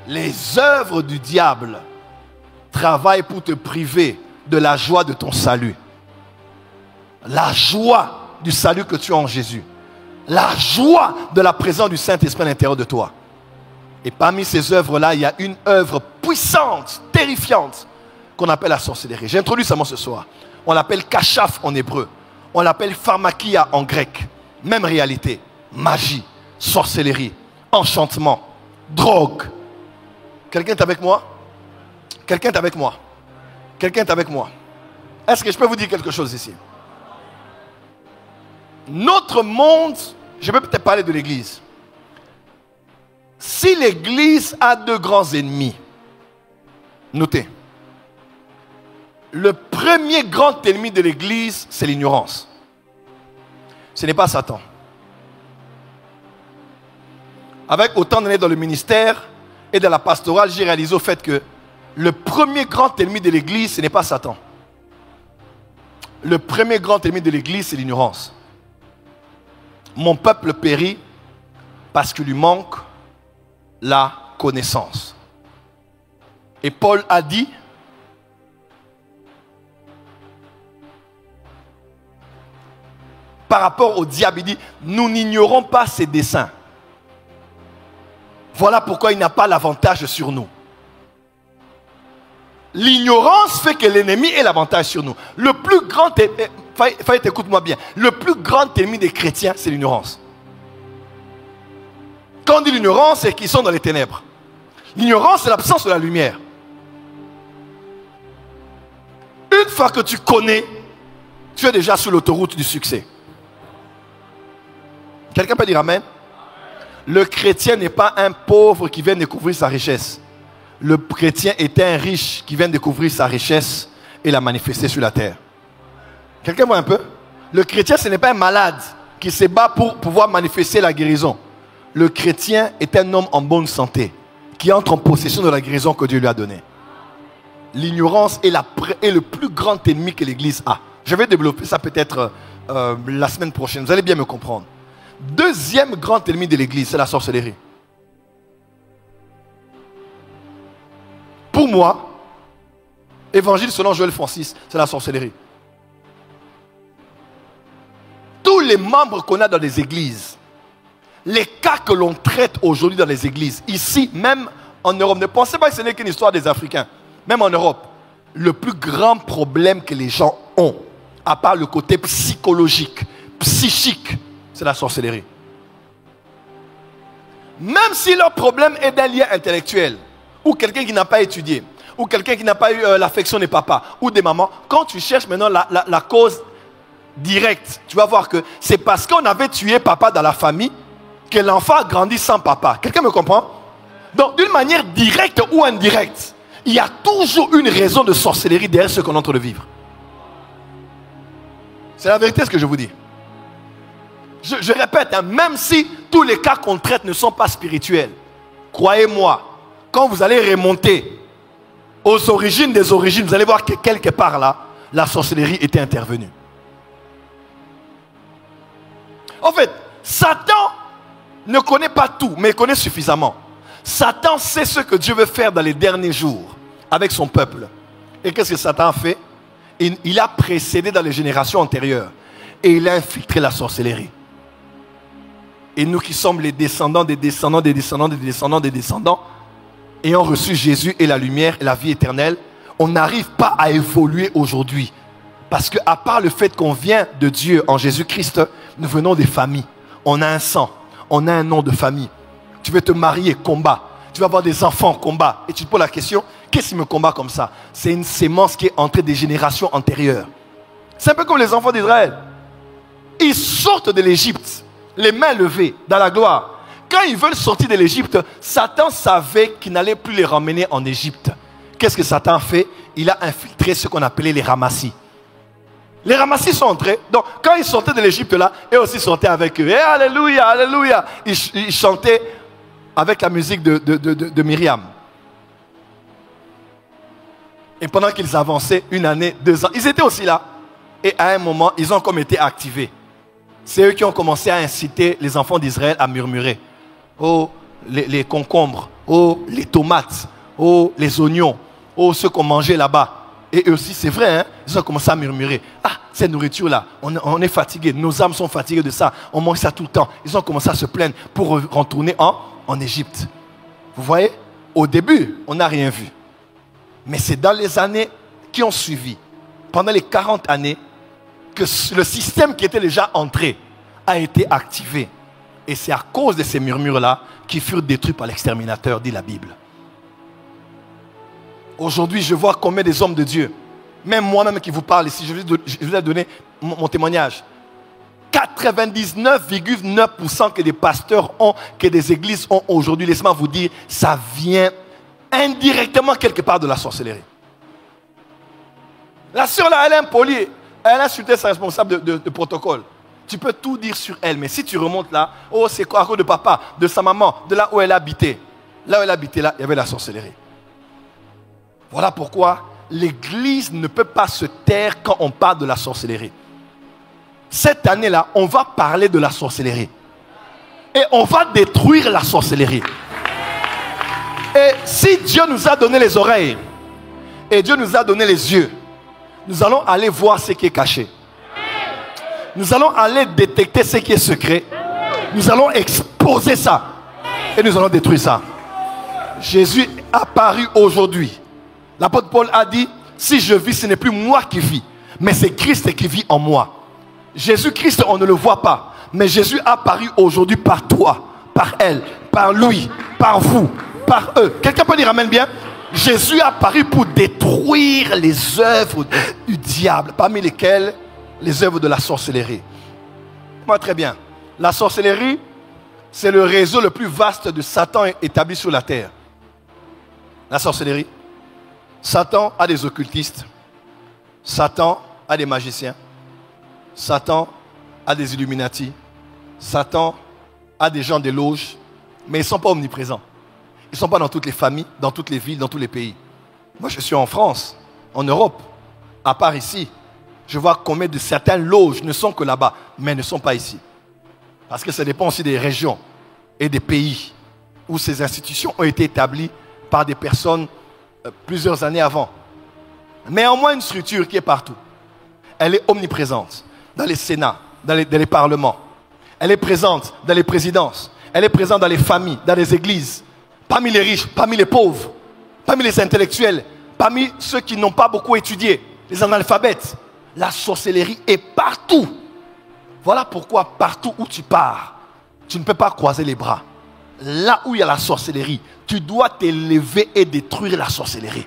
[SPEAKER 1] Les œuvres du diable travaillent pour te priver de la joie de ton salut. La joie du salut que tu as en Jésus. La joie de la présence du Saint-Esprit à l'intérieur de toi. Et parmi ces œuvres-là, il y a une œuvre puissante, terrifiante, qu'on appelle la sorcellerie. J'ai introduit ça moi ce soir. On l'appelle kachaf en hébreu. On l'appelle pharmakia en grec. Même réalité. Magie, sorcellerie, enchantement, drogue. Quelqu'un est avec moi? Quelqu'un est avec moi? Quelqu'un est avec moi? Est-ce que je peux vous dire quelque chose ici? Notre monde, je vais peut-être parler de l'Église. Si l'Église a deux grands ennemis, notez. Le premier grand ennemi de l'Église, c'est l'ignorance. Ce n'est pas Satan. Avec autant d'années dans le ministère et dans la pastorale, j'ai réalisé au fait que le premier grand ennemi de l'Église, ce n'est pas Satan. Le premier grand ennemi de l'Église, c'est l'ignorance. Mon peuple périt parce qu'il lui manque la connaissance. Et Paul a dit, par rapport au diable, il dit, nous n'ignorons pas ses desseins. Voilà pourquoi il n'a pas l'avantage sur nous. L'ignorance fait que l'ennemi ait l'avantage sur nous. Le plus grand, Faït, écoute-moi bien, le plus grand ennemi des chrétiens, c'est l'ignorance. Quand on dit l'ignorance, c'est qu'ils sont dans les ténèbres. L'ignorance, c'est l'absence de la lumière. Une fois que tu connais, tu es déjà sur l'autoroute du succès. Quelqu'un peut dire amen? Le chrétien n'est pas un pauvre qui vient découvrir sa richesse. Le chrétien est un riche qui vient découvrir sa richesse et la manifester sur la terre. Quelqu'un voit un peu? Le chrétien, ce n'est pas un malade qui se bat pour pouvoir manifester la guérison. Le chrétien est un homme en bonne santé qui entre en possession de la guérison que Dieu lui a donnée. L'ignorance est le plus grand ennemi que l'Église a. Je vais développer ça peut-être la semaine prochaine. Vous allez bien me comprendre. Deuxième grand ennemi de l'Église, c'est la sorcellerie. Pour moi, évangile selon Joël Francis, c'est la sorcellerie. Tous les membres qu'on a dans les églises, les cas que l'on traite aujourd'hui dans les églises, ici, même en Europe, ne pensez pas que ce n'est qu'une histoire des Africains. Même en Europe, le plus grand problème que les gens ont, à part le côté psychologique, psychique, c'est la sorcellerie. Même si leur problème est d'un lien intellectuel, ou quelqu'un qui n'a pas étudié, ou quelqu'un qui n'a pas eu l'affection des papas, ou des mamans, quand tu cherches maintenant la cause directe, tu vas voir que c'est parce qu'on avait tué papa dans la famille que l'enfant a grandi sans papa. Quelqu'un me comprend? Donc, d'une manière directe ou indirecte, il y a toujours une raison de sorcellerie derrière ce qu'on est en train de vivre. C'est la vérité ce que je vous dis. Je répète, hein, même si tous les cas qu'on traite ne sont pas spirituels, croyez-moi, quand vous allez remonter aux origines des origines, vous allez voir que quelque part là, la sorcellerie était intervenue. En fait, Satan ne connaît pas tout, mais il connaît suffisamment. Satan sait ce que Dieu veut faire dans les derniers jours avec son peuple. Et qu'est-ce que Satan a fait? Il a précédé dans les générations antérieures et il a infiltré la sorcellerie. Et nous qui sommes les descendants des descendants des descendants des descendants des descendants, ayant reçu Jésus et la lumière et la vie éternelle, on n'arrive pas à évoluer aujourd'hui. Parce qu'à part le fait qu'on vient de Dieu en Jésus-Christ, nous venons des familles. On a un sang, on a un nom de famille. Tu veux te marier, combat. Tu vas avoir des enfants, combat. Et tu te poses la question, qu'est-ce qui me combat comme ça? C'est une sémence qui est entrée des générations antérieures. C'est un peu comme les enfants d'Israël. Ils sortent de l'Égypte, les mains levées, dans la gloire. quand ils veulent sortir de l'Égypte, Satan savait qu'il n'allait plus les ramener en Égypte. Qu'est-ce que Satan a fait? Il a infiltré ce qu'on appelait les ramassis. Les ramassis sont entrés. Donc, quand ils sortaient de l'Égypte là, eux aussi sortaient avec eux. Et alléluia, alléluia. Ils chantaient avec la musique de Myriam. Et pendant qu'ils avançaient, 1 année, 2 ans, ils étaient aussi là. Et à un moment, ils ont comme été activés. C'est eux qui ont commencé à inciter les enfants d'Israël à murmurer. Oh, les concombres. Oh, les tomates. Oh, les oignons. Oh, ceux qu'on mangeait là-bas. Et eux aussi, c'est vrai, hein, ils ont commencé à murmurer. Ah, cette nourriture-là, on est fatigué. Nos âmes sont fatiguées de ça. On mange ça tout le temps. Ils ont commencé à se plaindre pour retourner en Égypte. Vous voyez, au début, on n'a rien vu. Mais c'est dans les années qui ont suivi, pendant les 40 années, que le système qui était déjà entré a été activé. Et c'est à cause de ces murmures-là qui furent détruits par l'exterminateur, dit la Bible. Aujourd'hui, je vois combien des hommes de Dieu, même moi-même qui vous parle ici, je vous ai donné mon témoignage. 99,9% que des pasteurs ont, que des églises ont aujourd'hui, laissez-moi vous dire, ça vient indirectement quelque part de la sorcellerie. La sœur là, elle est impolie, elle a insulté sa responsable de protocole. Tu peux tout dire sur elle, mais si tu remontes là, oh c'est quoi à cause de papa, de sa maman, de là où elle habitait. Là où elle habitait, là, il y avait la sorcellerie. Voilà pourquoi l'église ne peut pas se taire quand on parle de la sorcellerie. Cette année-là, on va parler de la sorcellerie. Et on va détruire la sorcellerie. Et si Dieu nous a donné les oreilles, et Dieu nous a donné les yeux, nous allons aller voir ce qui est caché. Nous allons aller détecter ce qui est secret. Nous allons exposer ça. Et nous allons détruire ça. Jésus a paru aujourd'hui. L'apôtre Paul a dit, si je vis, ce n'est plus moi qui vis, mais c'est Christ qui vit en moi. Jésus-Christ, on ne le voit pas, mais Jésus a apparu aujourd'hui par toi, par elle, par lui, par vous, par eux. Quelqu'un peut dire amen bien? Jésus a apparu pour détruire les œuvres du diable, parmi lesquelles les œuvres de la sorcellerie. Moi, très bien. La sorcellerie, c'est le réseau le plus vaste de Satan établi sur la terre. La sorcellerie. Satan a des occultistes. Satan a des magiciens. Satan a des Illuminati. Satan a des gens des loges. Mais ils ne sont pas omniprésents. Ils ne sont pas dans toutes les familles, dans toutes les villes, dans tous les pays. Moi, je suis en France, en Europe, à part ici. Je vois combien de certaines loges ne sont que là-bas, mais ne sont pas ici. Parce que ça dépend aussi des régions et des pays où ces institutions ont été établies par des personnes plusieurs années avant. Mais au moins une structure qui est partout. Elle est omniprésente dans les sénats, dans les parlements. Elle est présente dans les présidences. Elle est présente dans les familles, dans les églises. Parmi les riches, parmi les pauvres, parmi les intellectuels, parmi ceux qui n'ont pas beaucoup étudié, les analphabètes. La sorcellerie est partout. Voilà pourquoi partout où tu pars, tu ne peux pas croiser les bras. Là où il y a la sorcellerie, tu dois t'élever et détruire la sorcellerie.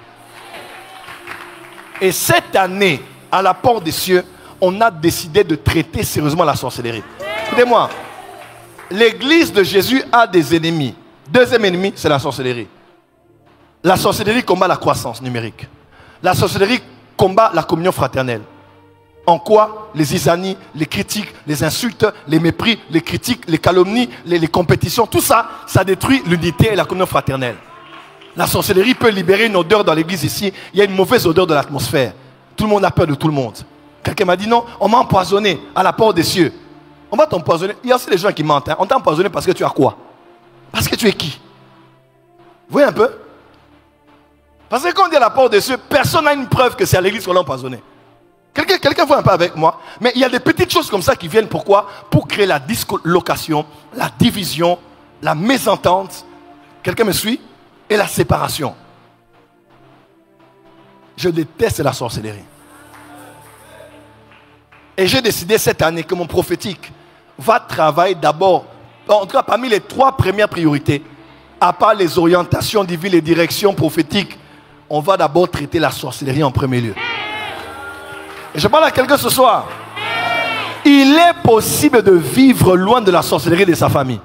[SPEAKER 1] Et cette année, à la porte des cieux, on a décidé de traiter sérieusement la sorcellerie. Écoutez-moi, l'église de Jésus a des ennemis. Deuxième ennemi, c'est la sorcellerie. La sorcellerie combat la croissance numérique. La sorcellerie combat la communion fraternelle. En quoi les zizanies, les critiques, les insultes, les mépris, les critiques, les calomnies, les compétitions, tout ça, ça détruit l'unité et la communion fraternelle. La sorcellerie peut libérer une odeur dans l'église ici. Il y a une mauvaise odeur de l'atmosphère. Tout le monde a peur de tout le monde. Quelqu'un m'a dit non, on m'a empoisonné à la porte des cieux. On va t'empoisonner. Il y a aussi des gens qui mentent. Hein. On t'a empoisonné parce que tu as quoi? Parce que tu es qui? Vous voyez un peu? Parce que quand on dit à la porte des cieux, personne n'a une preuve que c'est à l'église qu'on l'a empoisonné. Quelqu'un voit un peu avec moi. Mais il y a des petites choses comme ça qui viennent. Pourquoi? Pour créer la dislocation, la division, la mésentente. Quelqu'un me suit? Et la séparation. Je déteste la sorcellerie. Et j'ai décidé cette année que mon prophétique va travailler d'abord, en tout cas parmi les 3 premières priorités, à part les orientations divines, les directions prophétiques, on va d'abord traiter la sorcellerie en premier lieu. Et je parle à quelqu'un ce soir. Il est possible de vivre loin de la sorcellerie de sa famille.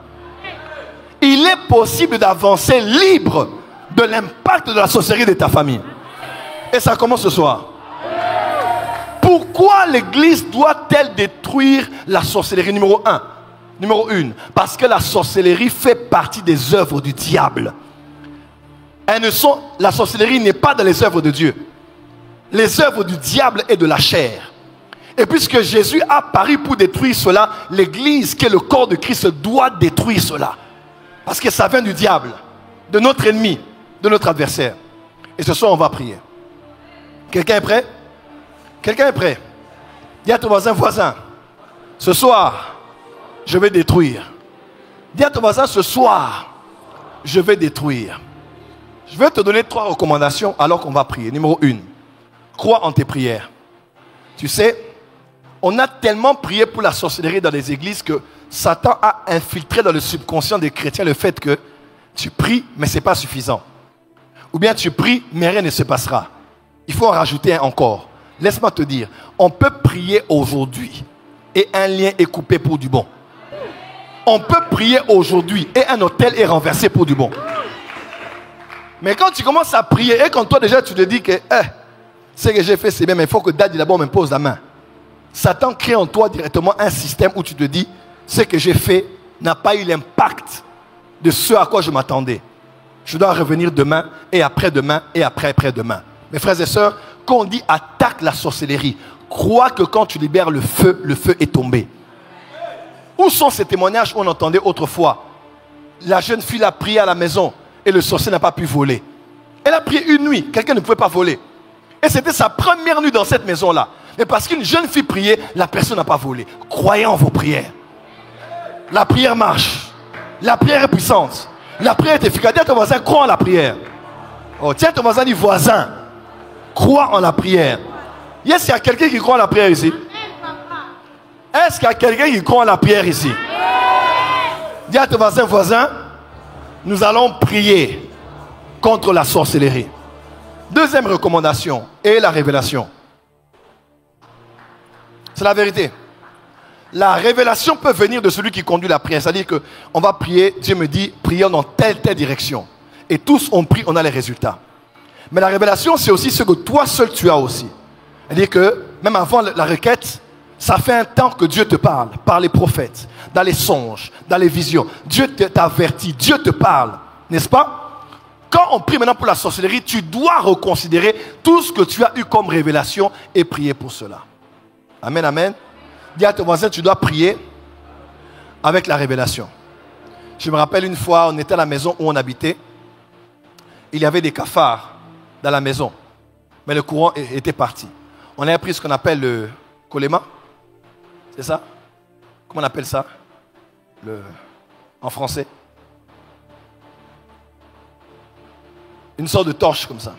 [SPEAKER 1] il est possible d'avancer libre de l'impact de la sorcellerie de ta famille. Et ça commence ce soir. Pourquoi l'Église doit-elle détruire la sorcellerie? Numéro 1. Numéro 1. Parce que la sorcellerie fait partie des œuvres du diable. La sorcellerie n'est pas dans les œuvres de Dieu. Les œuvres du diable et de la chair. Et puisque Jésus a apparu pour détruire cela, l'Église, qui est le corps de Christ, doit détruire cela. Parce que ça vient du diable, de notre ennemi, de notre adversaire. Et ce soir, on va prier. Quelqu'un est prêt? Quelqu'un est prêt? Dis à ton voisin, ce soir, je vais détruire. Dis à ton voisin, ce soir, je vais détruire. Je vais te donner 3 recommandations alors qu'on va prier. Numéro 1, crois en tes prières. Tu sais, on a tellement prié pour la sorcellerie dans les églises que Satan a infiltré dans le subconscient des chrétiens le fait que tu pries, mais ce n'est pas suffisant. Ou bien tu pries, mais rien ne se passera. Il faut en rajouter un encore. Laisse-moi te dire, on peut prier aujourd'hui et un lien est coupé pour du bon. On peut prier aujourd'hui et un hôtel est renversé pour du bon. Mais quand tu commences à prier et quand toi déjà tu te dis que ce que j'ai fait c'est bien, mais il faut que Daddy d'abord me pose la main. Satan crée en toi directement un système où tu te dis ce que j'ai fait n'a pas eu l'impact de ce à quoi je m'attendais. Je dois revenir demain et après-demain et après-demain. Mes frères et sœurs, quand on dit attaque la sorcellerie, crois que quand tu libères le feu est tombé. Où sont ces témoignages qu'on entendait autrefois? La jeune fille a prié à la maison et le sorcier n'a pas pu voler. Elle a prié une nuit, quelqu'un ne pouvait pas voler. Et c'était sa première nuit dans cette maison-là. Mais parce qu'une jeune fille priait, la personne n'a pas volé. Croyez en vos prières. La prière marche. La prière est puissante. La prière est efficace. Dis à ton voisin, crois en la prière. Oh, tiens ton voisin, dit voisin. Crois en la prière. Est-ce qu'il y a quelqu'un qui croit en la prière ici? Est-ce qu'il y a quelqu'un qui croit en la prière ici? Dis à ton voisin, nous allons prier contre la sorcellerie. Deuxième recommandation est la révélation. C'est la vérité. La révélation peut venir de celui qui conduit la prière. C'est-à-dire qu'on va prier, Dieu me dit, prions dans telle direction. Et tous on prie, on a les résultats. Mais la révélation, c'est aussi ce que toi seul tu as aussi. C'est-à-dire que même avant la requête, ça fait un temps que Dieu te parle, par les prophètes, dans les songes, dans les visions. Dieu t'avertit, Dieu te parle, n'est-ce pas? Quand on prie maintenant pour la sorcellerie, tu dois reconsidérer tout ce que tu as eu comme révélation et prier pour cela. Amen, amen. Dis à ton voisin, tu dois prier avec la révélation. Je me rappelle une fois, on était à la maison où on habitait. Il y avait des cafards dans la maison. Mais le courant était parti. On a pris ce qu'on appelle le colema. C'est ça? Comment on appelle ça? En français? Une sorte de torche comme ça.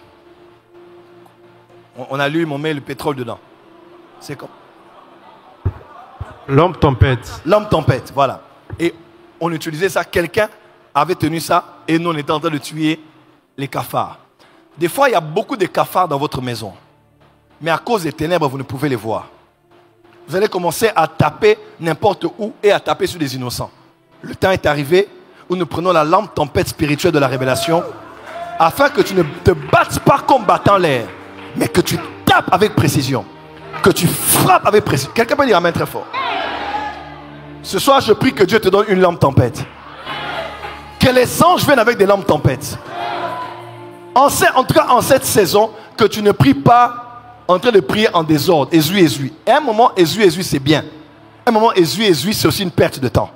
[SPEAKER 1] On allume, on met le pétrole dedans. C'est comme...
[SPEAKER 2] Lampe tempête.
[SPEAKER 1] Lampe tempête, voilà. Et on utilisait ça. Quelqu'un avait tenu ça et nous on était en train de tuer les cafards. Des fois, il y a beaucoup de cafards dans votre maison. Mais à cause des ténèbres, vous ne pouvez les voir. Vous allez commencer à taper n'importe où et à taper sur des innocents. Le temps est arrivé où nous prenons la lampe tempête spirituelle de la révélation afin que tu ne te battes pas comme battant l'air, mais que tu tapes avec précision. Que tu frappes avec précision. Quelqu'un peut dire amen très fort. Ce soir, je prie que Dieu te donne une lampe tempête. Que les anges viennent avec des lampes tempête. En tout cas, en cette saison, que tu ne pries pas en train de prier en désordre. Ezui. Et à un moment, ezui, c'est bien. À un moment, ezui, c'est aussi une perte de temps.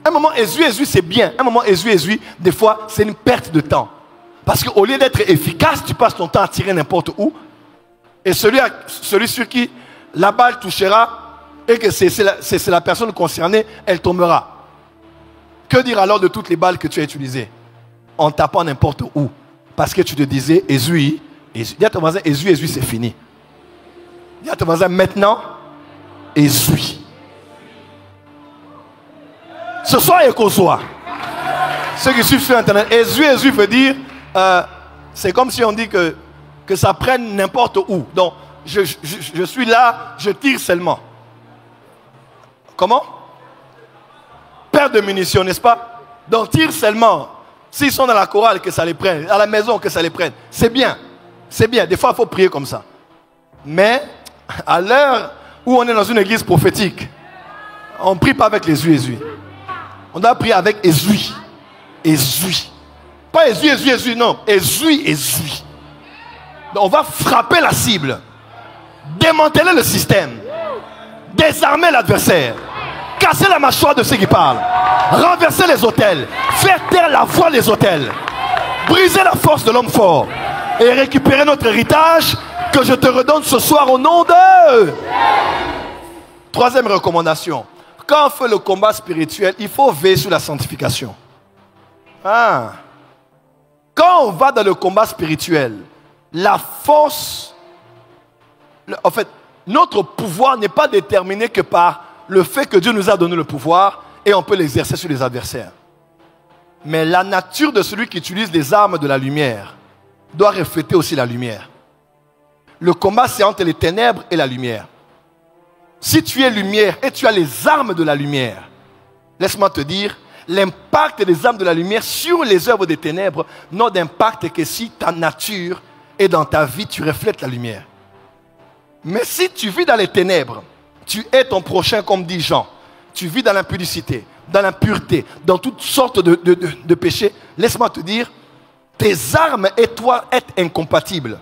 [SPEAKER 1] À un moment, ezui, c'est bien. À un moment, ezui, des fois, c'est une perte de temps. Parce qu'au lieu d'être efficace, tu passes ton temps à tirer n'importe où. Et celui sur qui la balle touchera et que c'est la personne concernée, elle tombera. Que dire alors de toutes les balles que tu as utilisées en tapant n'importe où? Parce que tu te disais, ezui. Dis à ton voisin, ezui, c'est fini. Dis à ton voisin, maintenant, ezui. Ce soir, il y a qu'au soir. Ceux qui suivent sur Internet, ezui veut dire, c'est comme si on dit que ça prenne n'importe où. Donc, je suis là, je tire seulement. Comment? Perte de munitions, n'est-ce pas? Donc tire seulement. S'ils sont dans la chorale, que ça les prenne. À la maison, que ça les prenne. C'est bien. C'est bien. Des fois, il faut prier comme ça. Mais, à l'heure où on est dans une église prophétique, on ne prie pas avec les yeux. On doit prier avec Ezui. Ezui. Pas Ezui, non. Ezui. Donc on va frapper la cible. Démanteler le système. Désarmer l'adversaire. Casser la mâchoire de ceux qui parlent. Renverser les autels. Faire taire la voix des autels. Briser la force de l'homme fort. Et récupérer notre héritage que je te redonne ce soir au nom de... Troisième recommandation. Quand on fait le combat spirituel, il faut veiller sur la sanctification. Quand on va dans le combat spirituel, la force... En fait, notre pouvoir n'est pas déterminé que par le fait que Dieu nous a donné le pouvoir et on peut l'exercer sur les adversaires. Mais la nature de celui qui utilise les armes de la lumière doit refléter aussi la lumière. Le combat, c'est entre les ténèbres et la lumière. Si tu es lumière et tu as les armes de la lumière, laisse-moi te dire, l'impact des armes de la lumière sur les œuvres des ténèbres n'a d'impact que si ta nature et dans ta vie, tu reflètes la lumière. Mais si tu vis dans les ténèbres, tu es ton prochain, comme dit Jean. Tu vis dans l'impudicité, dans l'impureté, dans toutes sortes de péchés. Laisse-moi te dire, tes armes et toi êtes incompatibles.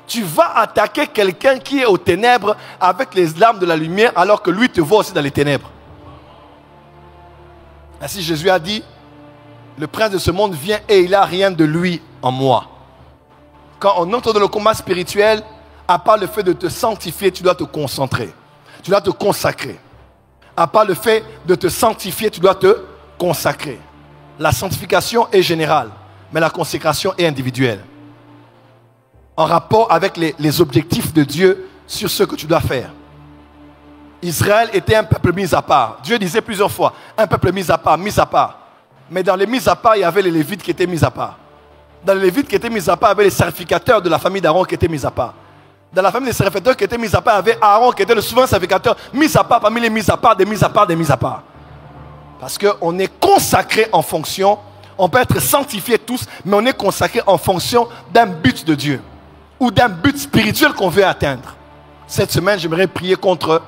[SPEAKER 1] Tu vas attaquer quelqu'un qui est aux ténèbres avec les armes de la lumière alors que lui te voit aussi dans les ténèbres. Ainsi Jésus a dit, le prince de ce monde vient et il n'a rien de lui en moi. Quand on entre dans le combat spirituel, à part le fait de te sanctifier, tu dois te concentrer. Tu dois te consacrer. À part le fait de te sanctifier, tu dois te consacrer. La sanctification est générale, mais la consécration est individuelle. En rapport avec les objectifs de Dieu sur ce que tu dois faire. Israël était un peuple mis à part. Dieu disait plusieurs fois, un peuple mis à part, mis à part. Mais dans les mis à part, il y avait les Lévites qui étaient mis à part. Dans les Lévites qui étaient mis à part, il y avait les sacrificateurs de la famille d'Aaron qui étaient mis à part. Dans la famille des sacrificateurs qui étaient mis à part, il y avait Aaron qui était le souverain sacrificateur, mis à part parmi les mis à part, des mis à part, des mis à part. Parce qu'on est consacré en fonction, on peut être sanctifié tous, mais on est consacré en fonction d'un but de Dieu. Ou d'un but spirituel qu'on veut atteindre. Cette semaine, j'aimerais prier contre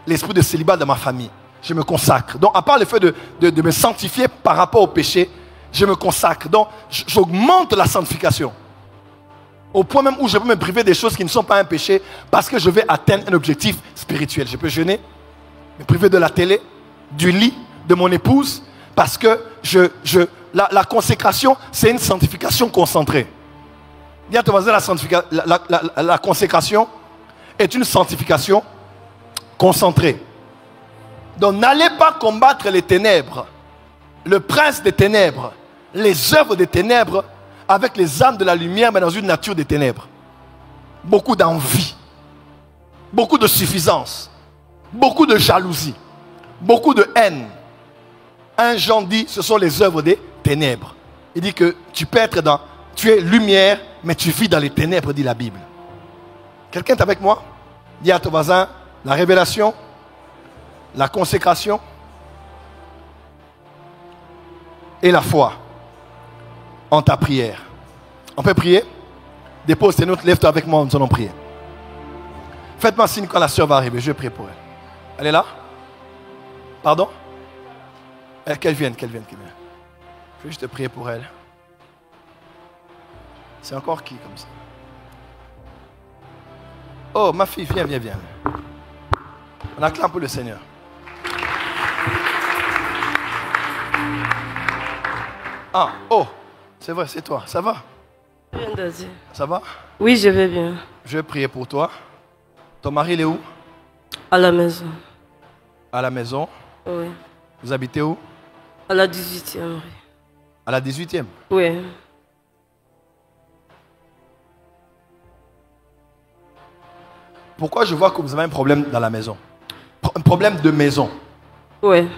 [SPEAKER 1] l'esprit de célibat de ma famille. Je me consacre. Donc, à part le fait de me sanctifier par rapport au péché, je me consacre. Donc, j'augmente la sanctification. Au point même où je peux me priver des choses qui ne sont pas un péché parce que je vais atteindre un objectif spirituel. Je peux jeûner, me priver de la télé, du lit, de mon épouse, parce que la consécration, c'est une sanctification concentrée. Dis à ton voisin, la consécration est une sanctification concentrée. Donc n'allez pas combattre les ténèbres, le prince des ténèbres, les œuvres des ténèbres avec les armes de la lumière, mais dans une nature des ténèbres. Beaucoup d'envie, beaucoup de suffisance, beaucoup de jalousie, beaucoup de haine. Un Jean dit, ce sont les œuvres des ténèbres. Il dit que tu peux être dans... Tu es lumière, mais tu vis dans les ténèbres, dit la Bible. Quelqu'un est avec moi? Dis à ton voisin, la révélation, la consécration et la foi en ta prière. On peut prier? Dépose tes notes, lève-toi avec moi, nous allons prier. Faites-moi signe quand la sœur va arriver, je vais prier pour elle. Elle est là? Pardon? Qu'elle vienne. Je vais juste prier pour elle. C'est encore qui comme ça? Oh, ma fille, viens. On acclame pour le Seigneur. Ah, oh, c'est vrai, c'est toi. Ça va? Ça va?
[SPEAKER 5] Oui, je vais bien.
[SPEAKER 1] Je vais prier pour toi. Ton mari, il est où?
[SPEAKER 5] À la maison.
[SPEAKER 1] À la maison?
[SPEAKER 5] Oui.
[SPEAKER 1] Vous habitez où?
[SPEAKER 5] À la 18e.
[SPEAKER 1] À la 18e?
[SPEAKER 5] Oui.
[SPEAKER 1] Pourquoi je vois que vous avez un problème dans la maison? Un problème de maison?
[SPEAKER 5] Oui.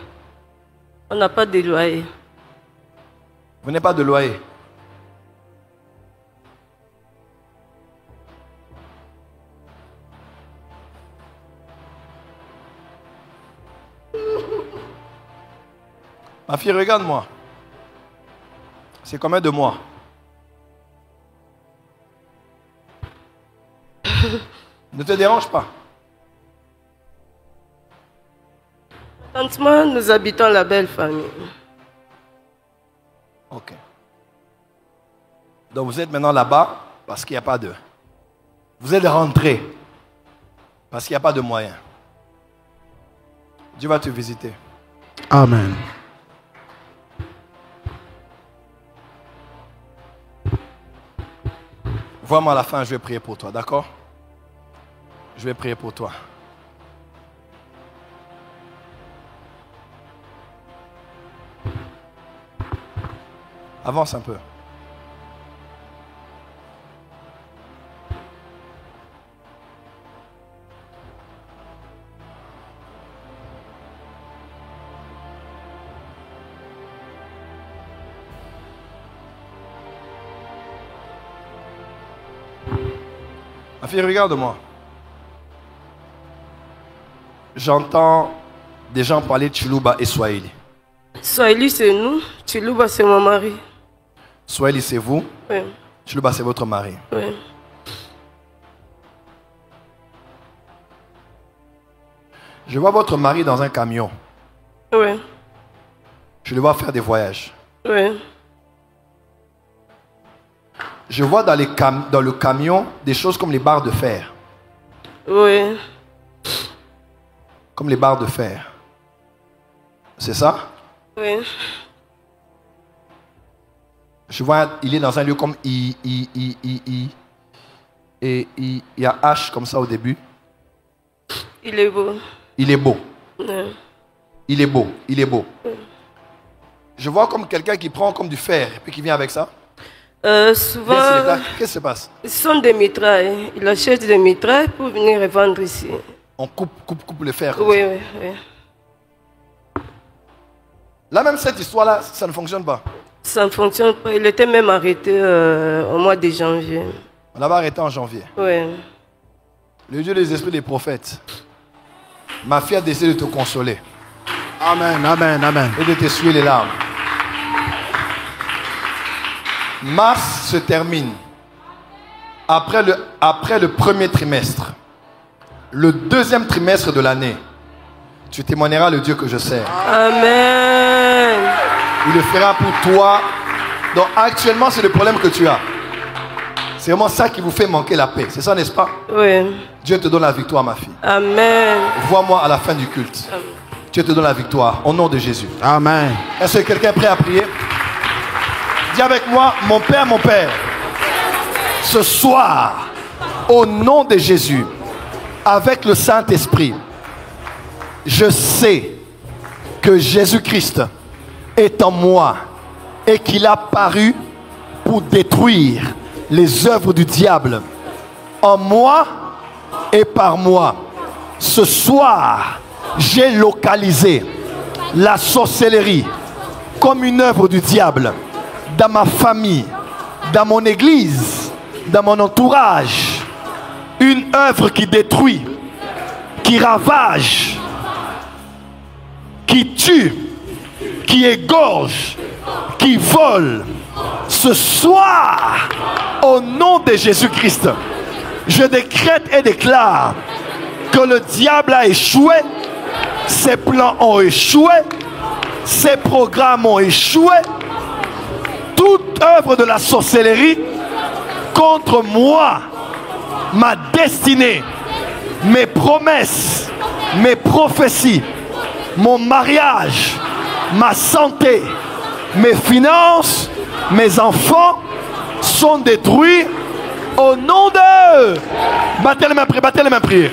[SPEAKER 5] On n'a pas de loyer.
[SPEAKER 1] Vous n'avez pas de loyer? Ma fille, regarde-moi. C'est combien de mois? Ne te dérange pas.
[SPEAKER 5] Présentement, nous habitons la belle famille.
[SPEAKER 1] Ok. Donc vous êtes maintenant là-bas parce qu'il n'y a pas de... Vous êtes rentré parce qu'il n'y a pas de moyens. Dieu va te visiter.
[SPEAKER 3] Amen.
[SPEAKER 1] Vois-moi à la fin, je vais prier pour toi, d'accord? Je vais prier pour toi. Avance un peu. Ma fille, regarde-moi. J'entends des gens parler de Chiluba et Swahili.
[SPEAKER 5] Swahili, c'est nous. Chiluba, c'est mon mari.
[SPEAKER 1] Swahili, c'est vous.
[SPEAKER 5] Oui.
[SPEAKER 1] Chiluba, c'est votre mari.
[SPEAKER 5] Oui.
[SPEAKER 1] Je vois votre mari dans un camion.
[SPEAKER 5] Oui.
[SPEAKER 1] Je le vois faire des voyages.
[SPEAKER 5] Oui.
[SPEAKER 1] Je vois dans le camion des choses comme les barres de fer.
[SPEAKER 5] Oui.
[SPEAKER 1] Comme les barres de fer. C'est ça?
[SPEAKER 5] Oui.
[SPEAKER 1] Je vois, il est dans un lieu comme I. Et il y a H comme ça au début.
[SPEAKER 5] Il est beau.
[SPEAKER 1] Il est beau.
[SPEAKER 5] Oui.
[SPEAKER 1] Il est beau. Il est beau. Je vois comme quelqu'un qui prend comme du fer et puis qui vient avec ça.
[SPEAKER 5] Souvent,
[SPEAKER 1] Qu'est-ce qui se passe?
[SPEAKER 5] ce sont des mitrailles. Il achète des mitrailles pour venir revendre ici.
[SPEAKER 1] On coupe le fer.
[SPEAKER 5] Oui, oui, oui.
[SPEAKER 1] Là même cette histoire-là, ça ne fonctionne pas.
[SPEAKER 5] Ça ne fonctionne pas. Il était même arrêté au mois de janvier.
[SPEAKER 1] On l'avait arrêté en janvier.
[SPEAKER 5] Oui.
[SPEAKER 1] Le Dieu des esprits des prophètes. Ma fille a décidé de te consoler.
[SPEAKER 3] Amen, amen, amen.
[SPEAKER 1] Et de t'essuyer les larmes. Mars se termine. Après le premier trimestre. Le deuxième trimestre de l'année. Tu témoigneras le Dieu que je sers.
[SPEAKER 5] Amen.
[SPEAKER 1] Il le fera pour toi. Donc actuellement, c'est le problème que tu as. C'est vraiment ça qui vous fait manquer la paix. C'est ça, n'est-ce pas?
[SPEAKER 5] Oui.
[SPEAKER 1] Dieu te donne la victoire, ma fille.
[SPEAKER 5] Amen.
[SPEAKER 1] Vois-moi à la fin du culte.
[SPEAKER 5] Amen.
[SPEAKER 1] Dieu te donne la victoire. Au nom de Jésus.
[SPEAKER 3] Amen.
[SPEAKER 1] Est-ce que quelqu'un est prêt à prier? Dis avec moi, mon Père, ce soir, au nom de Jésus, avec le Saint-Esprit, je sais que Jésus-Christ est en moi et qu'il a paru pour détruire les œuvres du diable en moi et par moi. Ce soir, j'ai localisé la sorcellerie comme une œuvre du diable dans ma famille, dans mon église, dans mon entourage. Une œuvre qui détruit, qui ravage, qui tue, qui égorge, qui vole. Ce soir, au nom de Jésus-Christ, je décrète et déclare que le diable a échoué, ses plans ont échoué, ses programmes ont échoué. Toute œuvre de la sorcellerie contre moi, ma destinée, mes promesses, mes prophéties, mon mariage, ma santé, mes finances, mes enfants sont détruits au nom de... Battez les mains, priez.